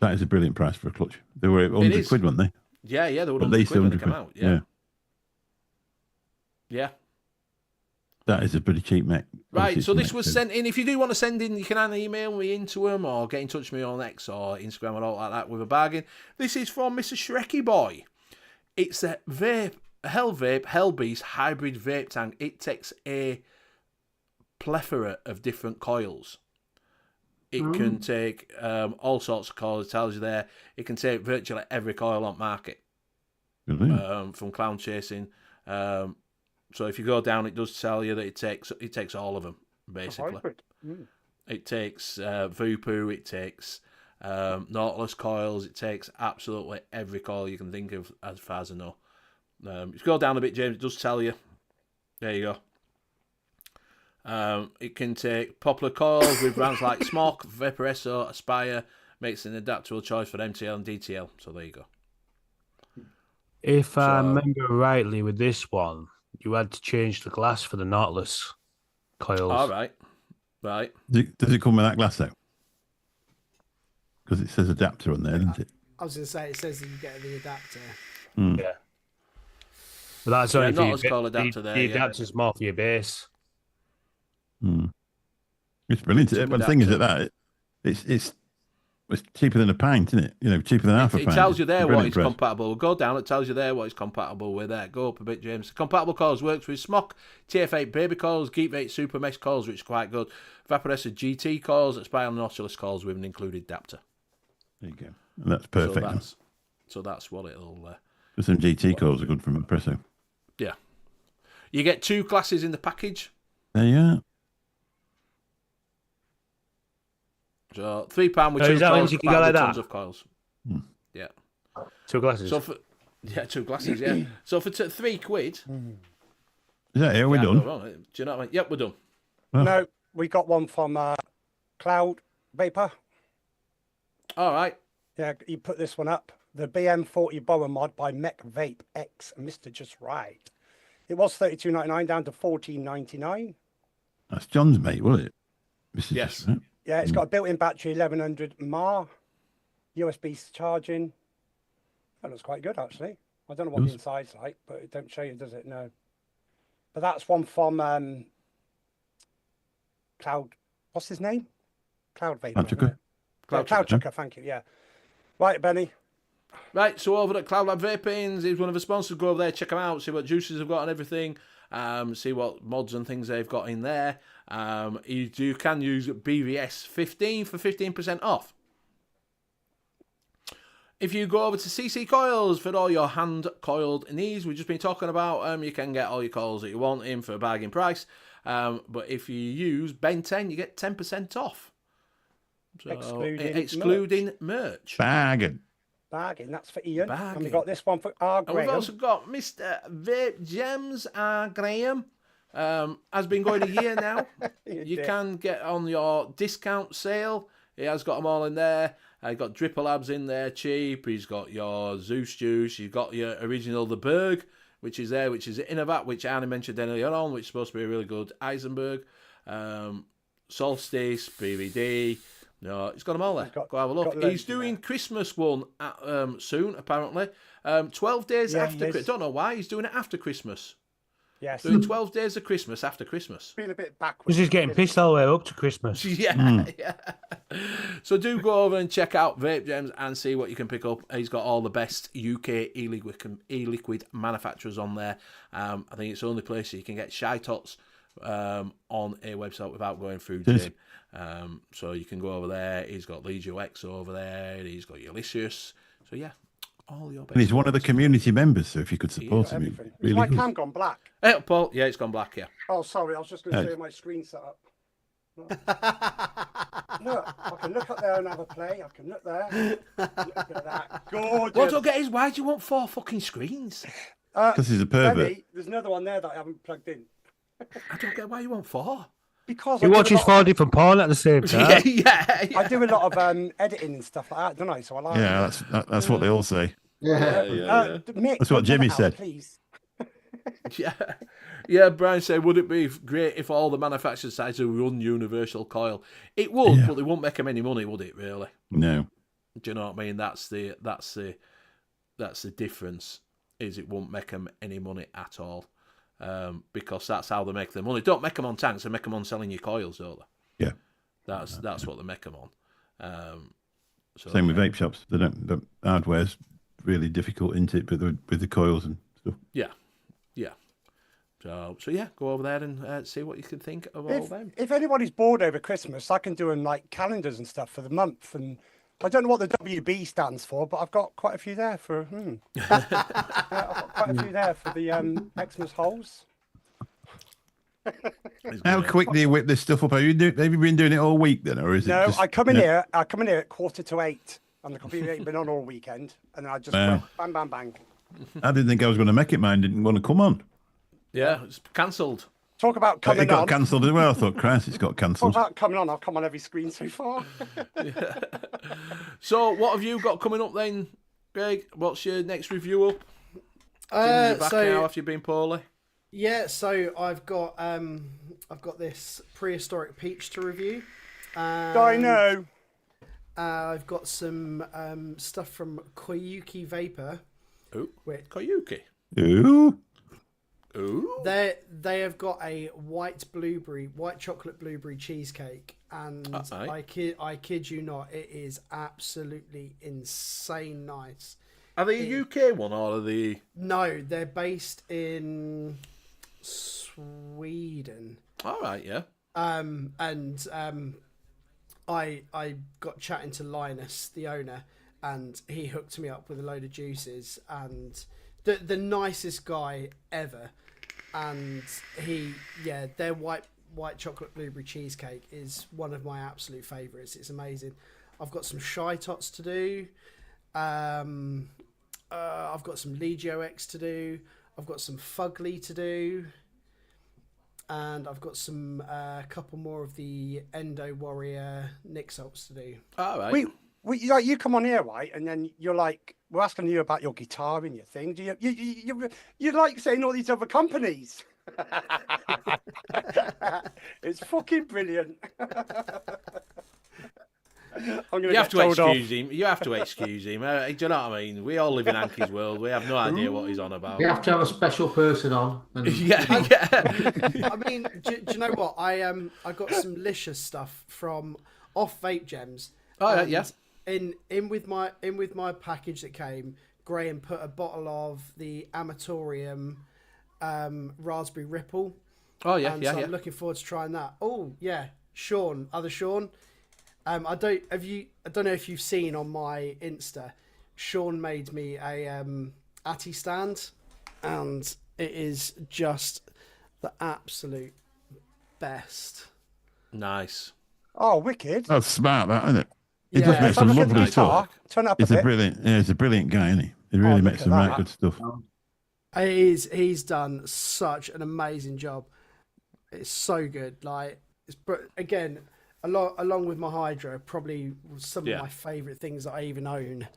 that is a brilliant price for a clutch. They were £100, weren't they? Yeah, they were £100 when they came out. Yeah. That is a pretty cheap mech. Right, so this was sent in. If you do want to send in, you can either email me into them or get in touch with me on X or Instagram or all like that with a bargain. This is from Mr. Shrekky Boy. It's a Hell Beast hybrid vape tank. It takes a plethora of different coils. It can take all sorts of coils. It tells you there. It can take virtually every coil on market. From clown chasing. So if you go down, it does tell you that it takes all of them, basically. It takes VAPES, it takes Nautilus coils, it takes absolutely every coil you can think of, as far as I know. If you go down a bit, James, it does tell you. There you go. It can take popular coils with brands like Smok, Vaporesso, Aspire, makes an adaptable choice for MTL and DTL. So there you go. If I remember rightly, with this one, you had to change the glass for the Nautilus coils. All right. Right. Does it come with that glass, though? Because it says adapter on there, doesn't it? I was going to say, it says that you get the adapter. Yeah. But that's only for Nautilus your coil adapter there. The adapter's more for your base. It's brilliant. But the thing is that it's cheaper than a pint, isn't it? You know, cheaper than half a pint. It tells you there what it's price. compatible with. Go down, it tells you there what it's compatible with. There, go up a bit, James. Compatible coils works with SMOC, TF8 baby coils, Geek Vape Super Mesh coils, which is quite good. Vaporessa GT coils, Aspire Nautilus coils with an included adapter. There you go. And that's perfect. So that's what it'll... some GT coils are good from Presso. Yeah. You get 2 classes in the package. There you are. So £3 with Oh, 2 is that coils, what you can go like that? tons of coils. Yeah. 2 glasses. So for 2 glasses, yeah. So for £3. Is that it? We're done. Do you know what I mean? Yep, we're done. No, we got one from Cloud Vapor. All right. Yeah, you put this one up. The BM40 Borrow mod by Mech Vape X Mr. Just Right. It was $32.99 down to $14.99. That's John's mate, wasn't it? Yes. Yeah, it's got a built-in battery, 1100 mAh, USB charging. That looks quite good, actually. I don't know what the inside's like, but it don't show you, does it? No. But that's one from Cloud. What's his name? Cloud Vapor. Cloud Chucker, thank you. Yeah. Right, Benny. Right, so over at Cloud Lab Vapings, he's one of the sponsors. Go over there, check them out, see what juices they've got and everything. See what mods and things they've got in there. You can use BVS 15 for 15% off. If you go over to CC Coils for all your hand coiled needs, we've just been talking about, you can get all your coils that you want in for a bargain price. But if you use Ben 10, you get 10% off. So, excluding merch. Bargain. That's for Ian. And we got this one for R. Graham. And we've also got Mr. Vape Gems, R. Graham. Has been going a year now. You can get on your discount sale. He has got them all in there. He's got Dripper Labs in there cheap. He's got your Zeus Juice. You've got your original The Berg, which is there, which is N.U.V.S, which Annie mentioned earlier on, which is supposed to be a really good Eisenberg. Solstice, BVD. No, he's got them all there. Go have a look. He's doing Christmas one soon, apparently. 12 days after Christmas. Don't know why. He's doing it after Christmas. Yes. Doing 12 days of Christmas after Christmas. Been a bit backwards. Because he's getting pissed all the way up to Christmas. Yeah. So do go over and check out Vape Gems and see what you can pick up. He's got all the best UK e-liquid manufacturers on there. I think it's the only place you can get Shy Tots on a website without going through Jim. So you can go over there. He's got Legio X over there. He's got Ulysses. So yeah, all your best. And he's one of the community members, so if you could support him, It's my cam gone black. Hey, Paul. Yeah, it's gone black, yeah. Oh, sorry. I was just going to show you my screen setup. Look, I can look up there and have a play. I can look there. Look at that. Gorgeous. What I don't get is, why do you want 4 fucking screens? Because he's a pervert. Benny, there's another one there that I haven't plugged in. I don't get why you want 4. Because he watches 4 different porn at the same time. yeah. I do a lot of editing and stuff like that, don't I? So I like. Yeah, that's what they all say. Mick, that's what Jimmy said. Please. Yeah, Brian said, would it be great if all the manufacturer sites would run universal coil? It would, but they wouldn't make them any money, would it? Really? No. Do you know what I mean? That's the difference. Is it won't make them any money at all, because that's how they make their money. Don't make them on tanks; they make them on selling your coils, don't they? Yeah. That's what they make them on. Same with vape shops. They don't. The hardware's really difficult, isn't it? But with the coils and stuff. Yeah. So yeah, go over there and see what you can think of all them. If anybody's bored over Christmas, I can do them like calendars and stuff for the month. And I don't know what the WB stands for, but I've got quite a few there for. I've got quite a few there for the Xmas holes. How quick do you whip this stuff up? Have you been doing it all week then, or is it? No, just, I come in here at 7:45, and the computer ain't been on all weekend, and then I just went, bang, bang, bang. I didn't think I was going to make it. Mine didn't want to come on. Yeah, it's cancelled. Talk about It coming got on. cancelled as well. I thought, Christ, it's got Talk cancelled. about coming on. I've come on every screen so far. So, what have you got coming up then, Greg? What's your next review up? You're back now after you've been poorly. Yeah, so I've got this prehistoric peach to review. I know. I've got some stuff from Koyuki Vapor. Ooh, Wait. Koyuki. Ooh. Ooh. They have got a white chocolate blueberry cheesecake, and I kid you not, it is absolutely insane nice. Are they a UK one or are they? No, they're based in Sweden. All right, yeah. I got chatting to Linus, the owner, and he hooked me up with a load of juices, and the nicest guy ever. And their white chocolate blueberry cheesecake is one of my absolute favourites. It's amazing. I've got some Shy Tots to do. I've got some Legio X to do. I've got some Fugly to do. And I've got some couple more of the Endo Warrior Nick Salts to do. All right. You come on here, right? And then you're like, we're asking you about your guitar and your thing. Do you like saying all these other companies? It's fucking brilliant. You have to excuse him. You have to excuse him. Do you know what I mean? We all live in Hanky's world. We have no idea what he's on about. We have to have a special person on. And... yeah. I mean, do you know what? I got some licious stuff from off Vape Gems. Oh yeah. In with my package that came, Graham put a bottle of the Amatorium Raspberry Ripple. Oh yeah, and so I'm looking forward to trying that. Oh yeah, Sean. I don't know if you've seen on my Insta. Sean made me a Atty stand, and it is just the absolute best. Nice. Oh, wicked! That's smart, that, isn't it? He Yeah. does make some Look at the lovely guitar. stuff. Turn up He's a a bit. brilliant. Yeah, he's a brilliant guy, isn't he? He really look makes at some that. right good stuff. He's done such an amazing job. It's so good. Like, again, along with my Hydro, probably some of my favourite things that I even own.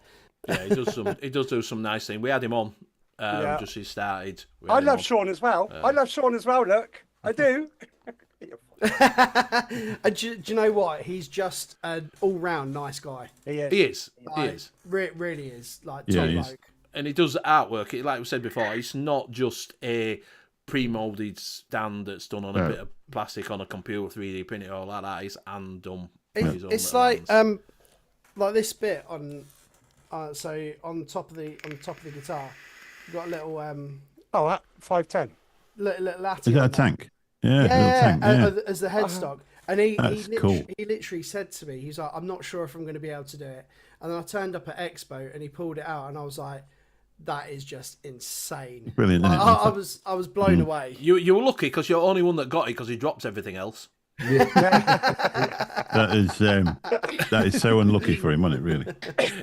Yeah, he does do some nice things. We had him on just he started. I love Sean as well. Look, I do. And do you know what? He's just an all-round nice guy. He is. Really is. Like, Yeah, top he is. bloke. And he does artwork. Like we said before, it's not just a pre-molded stand that's done on a bit of plastic on a computer, 3D printed, all like that. It's hand done. It's like this bit on. So on top of the guitar, you've got a little that 510. little Is that a tank? Yeah, little tank, yeah. as the headstock. And he cool. literally said to me, he's like, I'm not sure if I'm going to be able to do it. And then I turned up at Expo and he pulled it out, and I was like, that is just insane. Brilliant, isn't it? I was blown away. You were lucky because you're the only one that got it because he dropped everything else. That is so unlucky for him, wasn't it? Really,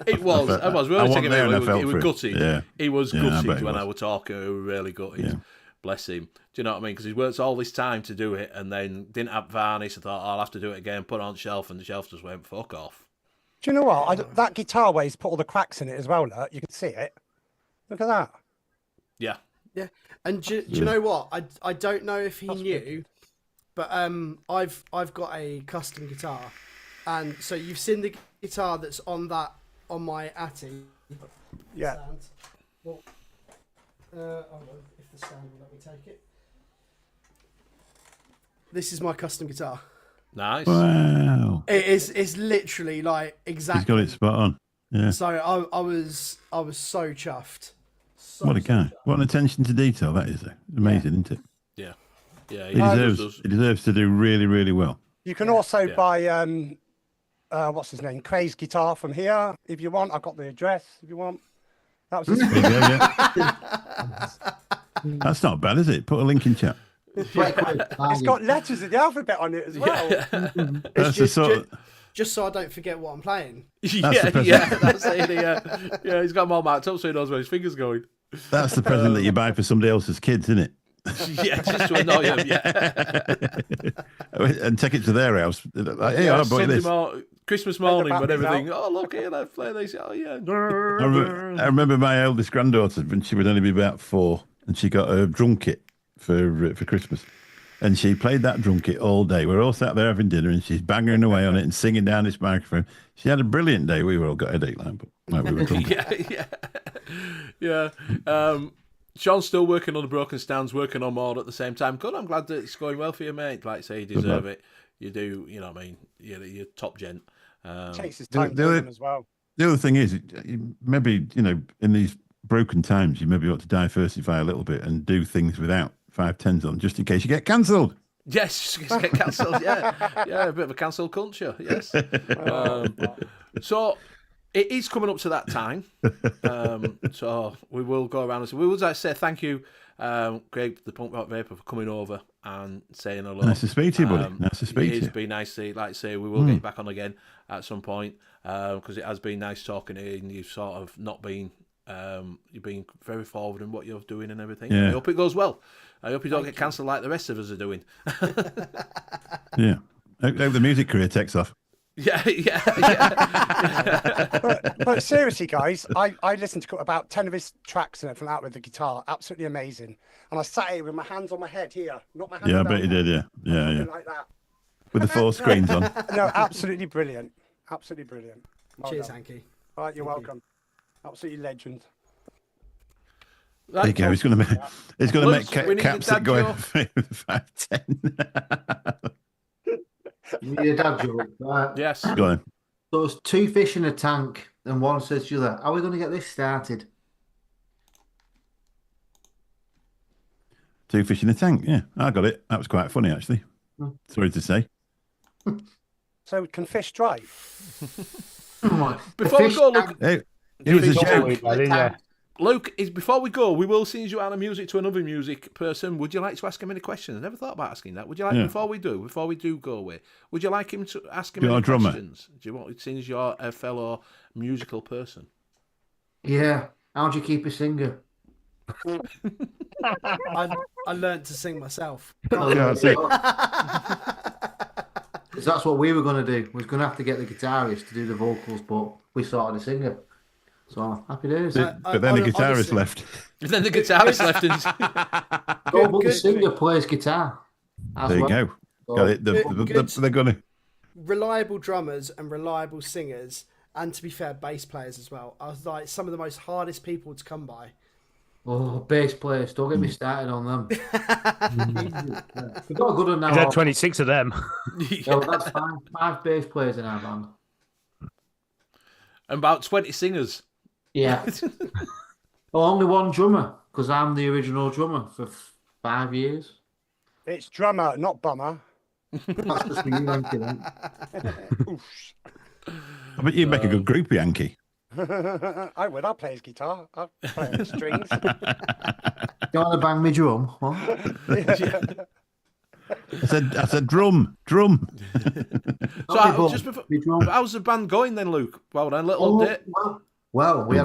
It was. We were taking him. He was gutted. Yeah. He was Yeah, I gutted bet he when was. I was talking. He was really gutted. Yeah. Bless him. Do you know what I mean? Because he worked all this time to do it, and then didn't have varnish. I thought, I'll have to do it again. Put it on the shelf, and the shelf just went fuck off. Do you know what? That guitar way he's put all the cracks in it as well. Look, you can see it. Look at that. Yeah. Yeah. And do you know what? I don't know if he knew, but I've got a custom guitar, and so you've seen the guitar that's on my Atty. Yeah. Stand. Well, hold on, if the stand will let me take it. This is my custom guitar. Nice. wow. It's literally like exactly. He's got it spot on. Yeah. So I was so chuffed. What a guy! What an attention to detail that is. Though. It's amazing, isn't it? Yeah. Yeah. He deserves to do really, really well. You can also buy what's his name? Craig's guitar from here if you want. I've got the address if you want. That was his There you go, yeah. That's not bad, is it? Put a link in chat. It's got letters of the alphabet on it as well. That's the sort of. Just so I don't forget what I'm playing. That's it. Yeah, he's got them all marked up so he knows where his finger's going. That's the present that you buy for somebody else's kids, isn't it? Yeah, just to annoy them. Yeah. And take it to their house. Like, hey, I bought you this. Christmas morning, when everything. Oh, look here, let's play this. Oh, yeah. I remember my eldest granddaughter when she would only be about 4, and she got a drum kit for Christmas, and she played that drum kit all day. We're all sat there having dinner, and she's banging away on it and singing down this microphone. She had a brilliant day. We were all got headache line, but we were drunk. Yeah. Sean's still working on the broken stands, working on more at the same time. Good. I'm glad that it's going well for you, mate. Like I say, you deserve it. You do. You know what I mean? You're top gent. Takes his time doing them as well. The other thing is, maybe, in these broken times, you maybe ought to diversify a little bit and do things without 510s on, just in case you get cancelled. Yes, get cancelled. Yeah, a bit of a cancel culture. Yes. So it is coming up to that time. So we will go around. We would like to say thank you, Greg, the Punk Rock Vapor, for coming over and saying hello. Nice to speak to you, buddy. Nice to speak to you. It's been nice to, like I say, we will get you back on again at some point, because it has been nice talking to you, and you've sort of not been, you've been very forward in what you're doing and everything. Yeah. I hope it goes well. I hope you don't get cancelled like the rest of us are doing. Yeah. I hope the music career takes off. Yeah. But seriously, guys, I listened to about 10 of his tracks and everything out with the guitar. Absolutely amazing. And I sat here with my hands on my head here, not my hands Yeah, I down bet you there. did. Yeah. Like that. With the 4 screens on. No, absolutely brilliant. Absolutely brilliant. Well Cheers, done. Hanky. All right, you're welcome. Absolutely legend. There you go. He's going to make caps that go over 510. You need a dad joke, right? Yes. Go on. So it's 2 fish in a tank, and one says to the other, "How are we going to get this started?" 2 fish in a tank. Yeah, I got it. That was quite funny, actually. Sorry to say. So can fish drive? Before we go, look. Hey, it was a joke. Luke, before we go, we will send you out of music to another music person. Would you like to ask him any questions? I never thought about asking that. Would you like, before we do go away, would you like him to ask him any questions? Do you want, since you're a fellow musical person? Yeah. How do you keep a singer? I learned to sing myself. Yeah, that's it. Because that's what we were going to do. We was going to have to get the guitarist to do the vocals, but we sorted a singer. So happy days. But then the guitarist left. Then the guitarist left. But the singer plays guitar. There you go. Got it. They're going to. Reliable drummers and reliable singers, and to be fair, bass players as well. I was like some of the most hardest people to come by. Oh, bass players. Don't get me started on them. We've got a good one now. He's had 26 of them. No, that's fine. 5 bass players in our band. And about 20 singers. Yeah. Only 1 drummer, because I'm the original drummer for 5 years. It's drummer, not bummer. That's just for you, Yankee, then. I bet you'd make a good group, Yankee. I would. I'll play his guitar. I'll play the strings. You want to bang me drum? What? I said drum. So just before, how's the band going then, Luke? Well done, little update. Well, we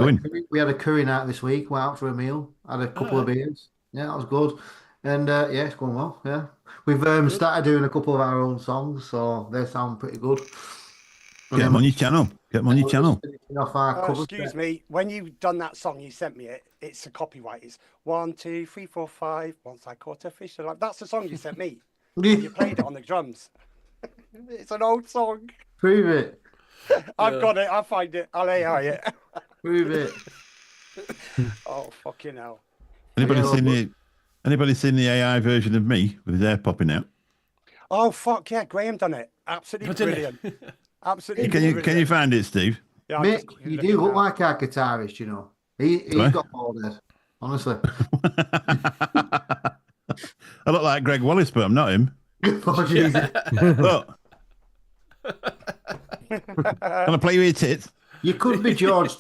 had a curry night this week. Went out for a meal. Had a couple of beers. Yeah, that was good. And yeah, it's going well. Yeah, we've started doing a couple of our own songs, so they sound pretty good. Get them on your channel. Excuse me. When you done that song, you sent me it. It's a copyright. It's 1, 2, 3, 4, 5. Once I caught a fish. Like that's the song you sent me. You played it on the drums. It's an old song. Prove it. I've got it. I'll find it. I'll AI it. Prove it. Oh fucking hell! Anybody seen the AI version of me with his hair popping out? Oh fuck yeah, Graham done it. Absolutely brilliant. Absolutely. Can you find it, Steve? Yeah, Mick, you do look like our guitarist, you know. He's got all this, honestly. I look like Greg Wallace, but I'm not him. Oh, Jesus. Look. Can I play you your tits? You could be George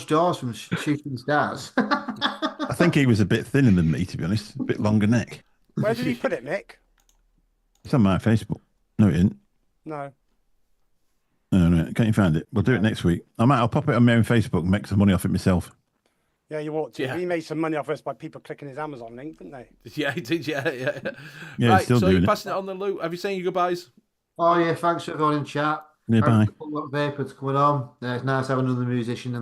Dawes from Shooting Stars. I think he was a bit thinner than me, to be honest. A bit longer neck. Where did he put it, Mick? It's on my Facebook. No, it isn't. No. No. Can't you find it? We'll do it next week. I'll pop it on my own Facebook and make some money off it myself. Yeah, you ought to. Yeah. He made some money off us by people clicking his Amazon link, didn't they? Yeah, he did. Yeah. Yeah, he's Right. still So doing you're it. passing it on the loop. Have you seen your goodbyes? Oh yeah, thanks for everyone in chat. Yeah, bye. Vapors coming on. It's nice having another musician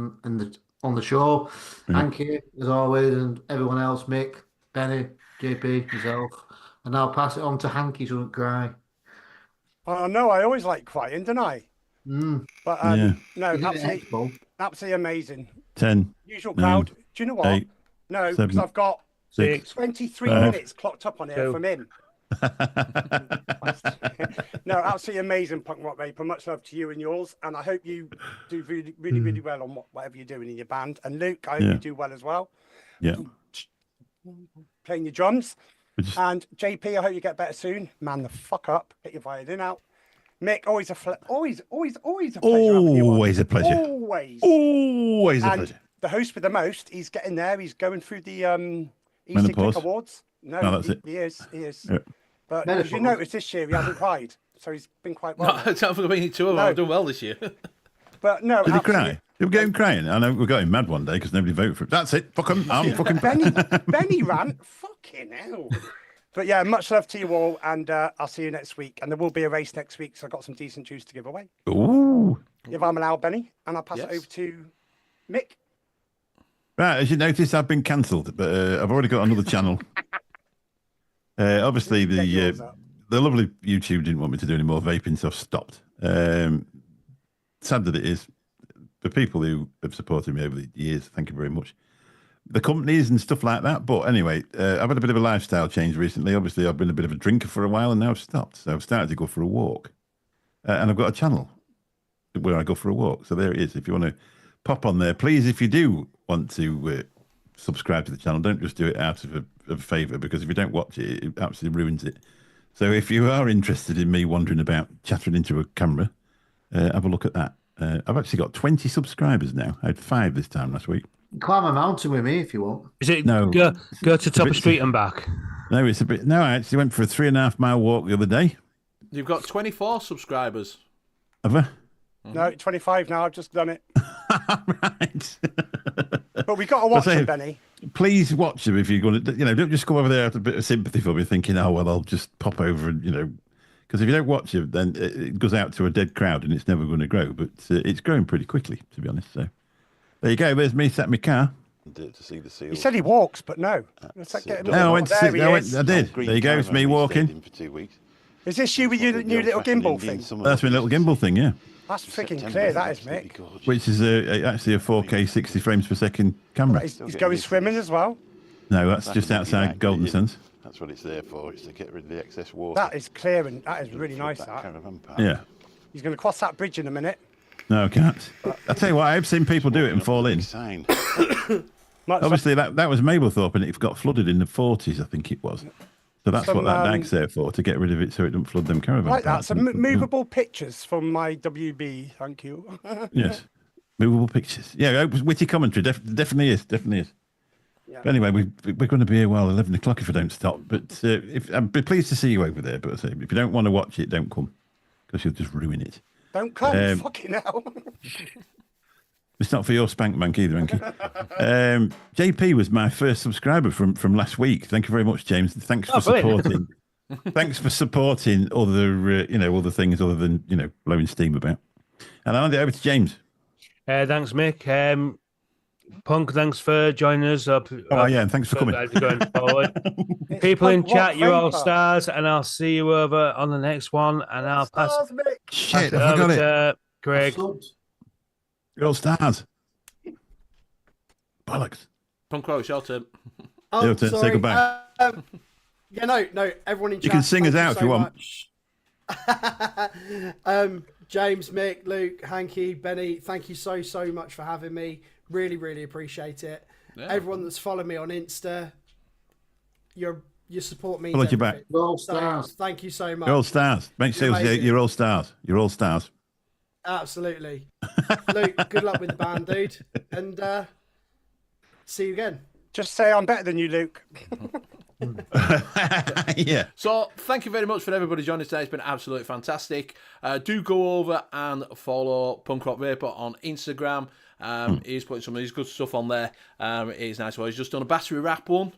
on the show. Hanky, as always, and everyone else, Mick, Benny, JP, myself. And I'll pass it on to Hanky so don't cry. I know, I always like crying, don't I? But Yeah. no, You did it, absolutely, Expo. absolutely amazing. 10, Usual 9, crowd. Do you know what? 8, No, because 7, I've got 6. 23 5. minutes clocked up on here 2. from him. No, absolutely amazing, Punk Rock Vapor. Much love to you and yours, and I hope you do really, really, really well on whatever you're doing in your band. And Luke, I hope you do well as well. Yeah. Playing your drums. Just- And JP, I hope you get better soon. Man the fuck up. Get your violin out. Mick, always a always a pleasure. having you on. Always a pleasure. Always. Always a And pleasure. the host with the most, he's getting there. He's going through the Easy Menopause. Click Awards. No, Oh, that's it. He is. He is. Yeah. But as you Menopause. notice this year, he hasn't cried. So he's been quite well. No, I don't think I've been two of them. No. I've done well this year. But no, Did he absolutely- cry? Did we get him crying? I know we got him mad one day because nobody voted for it. That's it. Fuck him. I'm fucking Benny rant. Fucking hell. But yeah, much love to you all, and I'll see you next week. And there will be a race next week, so I've got some decent juice to give away. Ooh. If I'm allowed, Benny, and I'll pass Yes. it over to Mick. Right, as you notice, I've been cancelled, but I've already got another channel. Obviously, Get yours up. the lovely YouTube didn't want me to do any more vaping, so I've stopped. Sad that it is. The people who have supported me over the years, thank you very much. The companies and stuff like that. But anyway, I've had a bit of a lifestyle change recently. Obviously, I've been a bit of a drinker for a while, and now I've stopped. So I've started to go for a walk. And I've got a channel where I go for a walk. So there it is. If you want to pop on there, please, if you do want to subscribe to the channel, don't just do it out of a favour, because if you don't watch it, it absolutely ruins it. So if you are interested in me wandering about, chattering into a camera, have a look at that. I've actually got 20 subscribers now. I had 5 this time last week. Climb a mountain with me if you want. Is it No. go to top bit- of street and back? No, it's a bit. No, I actually went for a 3.5 mile walk the other day. You've got 24 subscribers. Have I? No, 25 now. I've just done it. Right. But we've got to watch say- them, Benny. Please watch them if you're going to. Don't just go over there out of a bit of sympathy for me, thinking, oh well, I'll just pop over and because if you don't watch it, then it goes out to a dead crowd and it's never going to grow. But it's growing pretty quickly, to be honest. So there you go. There's me sat in my car. To see the seals. He said he walks, but no. Let's get him No, on. No, I went to There see. he I is. did. There you go. It's me walking. For 2 weeks. Is this you with your new little gimbal thing? That's my little gimbal thing, yeah. That's freaking clear, that is, Mick. Which is actually a 4K 60 frames per second camera. He's going swimming as well. No, that's just outside Golden Sands. That's what it's there for. It's to get rid of the excess water. That is clear, and that is really nice, that. Caravan park. Yeah. He's going to cross that bridge in a minute. No, I can't. I tell you what, I've seen people do it and fall in. Sign. Obviously, that was Mablethorpe, and it got flooded in the 40s, I think it was. So that's Some, what that dike's there for, to get rid of it so it doesn't flood them caravan Like that. parks. Some movable pictures from my WB. Thank you. Yes. Movable pictures. Yeah, witty commentary. Definitely is. Definitely is. Yeah. But anyway, we're going to be here while 11 o'clock if I don't stop. But I'd be pleased to see you over there. But I say, if you don't want to watch it, don't come, because you'll just ruin it. Don't come. Fucking hell. It's not for your spank bank either, thank you. JP was my first subscriber from last week. Thank you very much, James. Thanks for supporting. Thanks for supporting other things other than blowing steam about. And I'll hand it over to James. Thanks, Mick. Punk, thanks for joining us. And thanks for coming. Going forward. People in Punk chat, Rock you're all Vapor. stars, and I'll see you over on the next one. And I'll pass Shit, it I forgot over it. to Craig. You're all stars. Bollocks. Punk Rock, your turn. Oh, Your turn. Say sorry. goodbye. Yeah, no, everyone in chat. You can sing us thank out if you want. want. James, Mick, Luke, Hanky, Benny, thank you so much for having me. Really, really appreciate it. Yeah. Everyone that's followed me on Insta, your support means Followed you back. everything. You're all So, stars. thank you so much. You're all stars. Make sure Amazing. you're all stars. You're all stars. Absolutely. Luke, good luck with the band, dude. And see you again. Just say I'm better than you, Luke. Yeah. So, thank you very much for everybody joining us today. It's been absolutely fantastic. Do go over and follow Punk Rock Vapor on Instagram. He's putting some of his good stuff on there. It is nice. Well, he's just done a battery wrap one.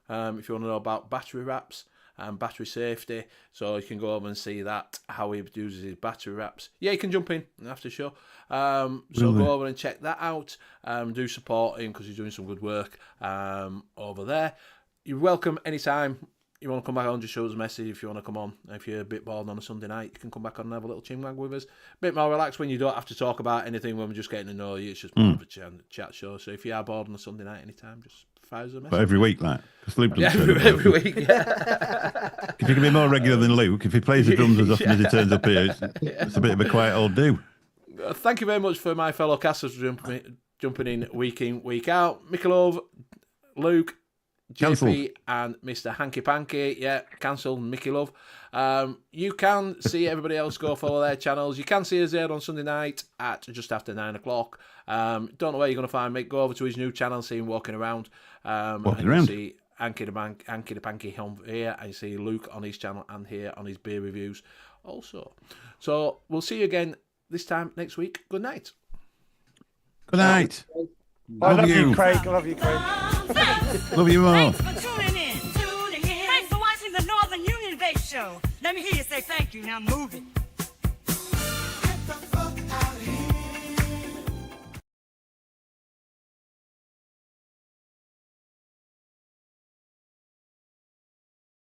If you want to know about battery wraps and battery safety, so you can go over and see that, how he uses his battery wraps. Yeah, you can jump in after the show. So go over and check that out. Do support him because he's doing some good work over there. You're welcome anytime. You want to come back on, just show us a message if you want to come on. If you're a bit bored on a Sunday night, you can come back on and have a little chinwag with us. A bit more relaxed when you don't have to talk about anything, when we're just getting to know you. It's just more of a chat show. So if you are bored on a Sunday night anytime, just fire us a message. But every week, like, because Luke Yeah, doesn't turn up. every week, yeah. If you can be more regular than Luke, if he plays the drums as often as he turns up here, it's a bit of a quiet old do. Thank you very much for my fellow casters jumping in, week out. Mikolov, Luke, JP, Cancelled. and Mr. Hanky Panky. Yeah, cancelled, Mickey Love. You can see everybody else go follow their channels. You can see us there on Sunday night at just after 9 o'clock. Don't know where you're going to find Mick. Go over to his new channel, see him walking around. Walking around. You see Hanky the Panky on here, and you see Luke on his channel and here on his beer reviews also. So we'll see you again this time next week. Good night. Good night. I love you, you. Craig. I love you, Craig. Love you all. Thanks for tuning in. Thanks for watching the Northern Union Vape Show. Let me hear you say thank you. Now move it. Get the fuck out of here.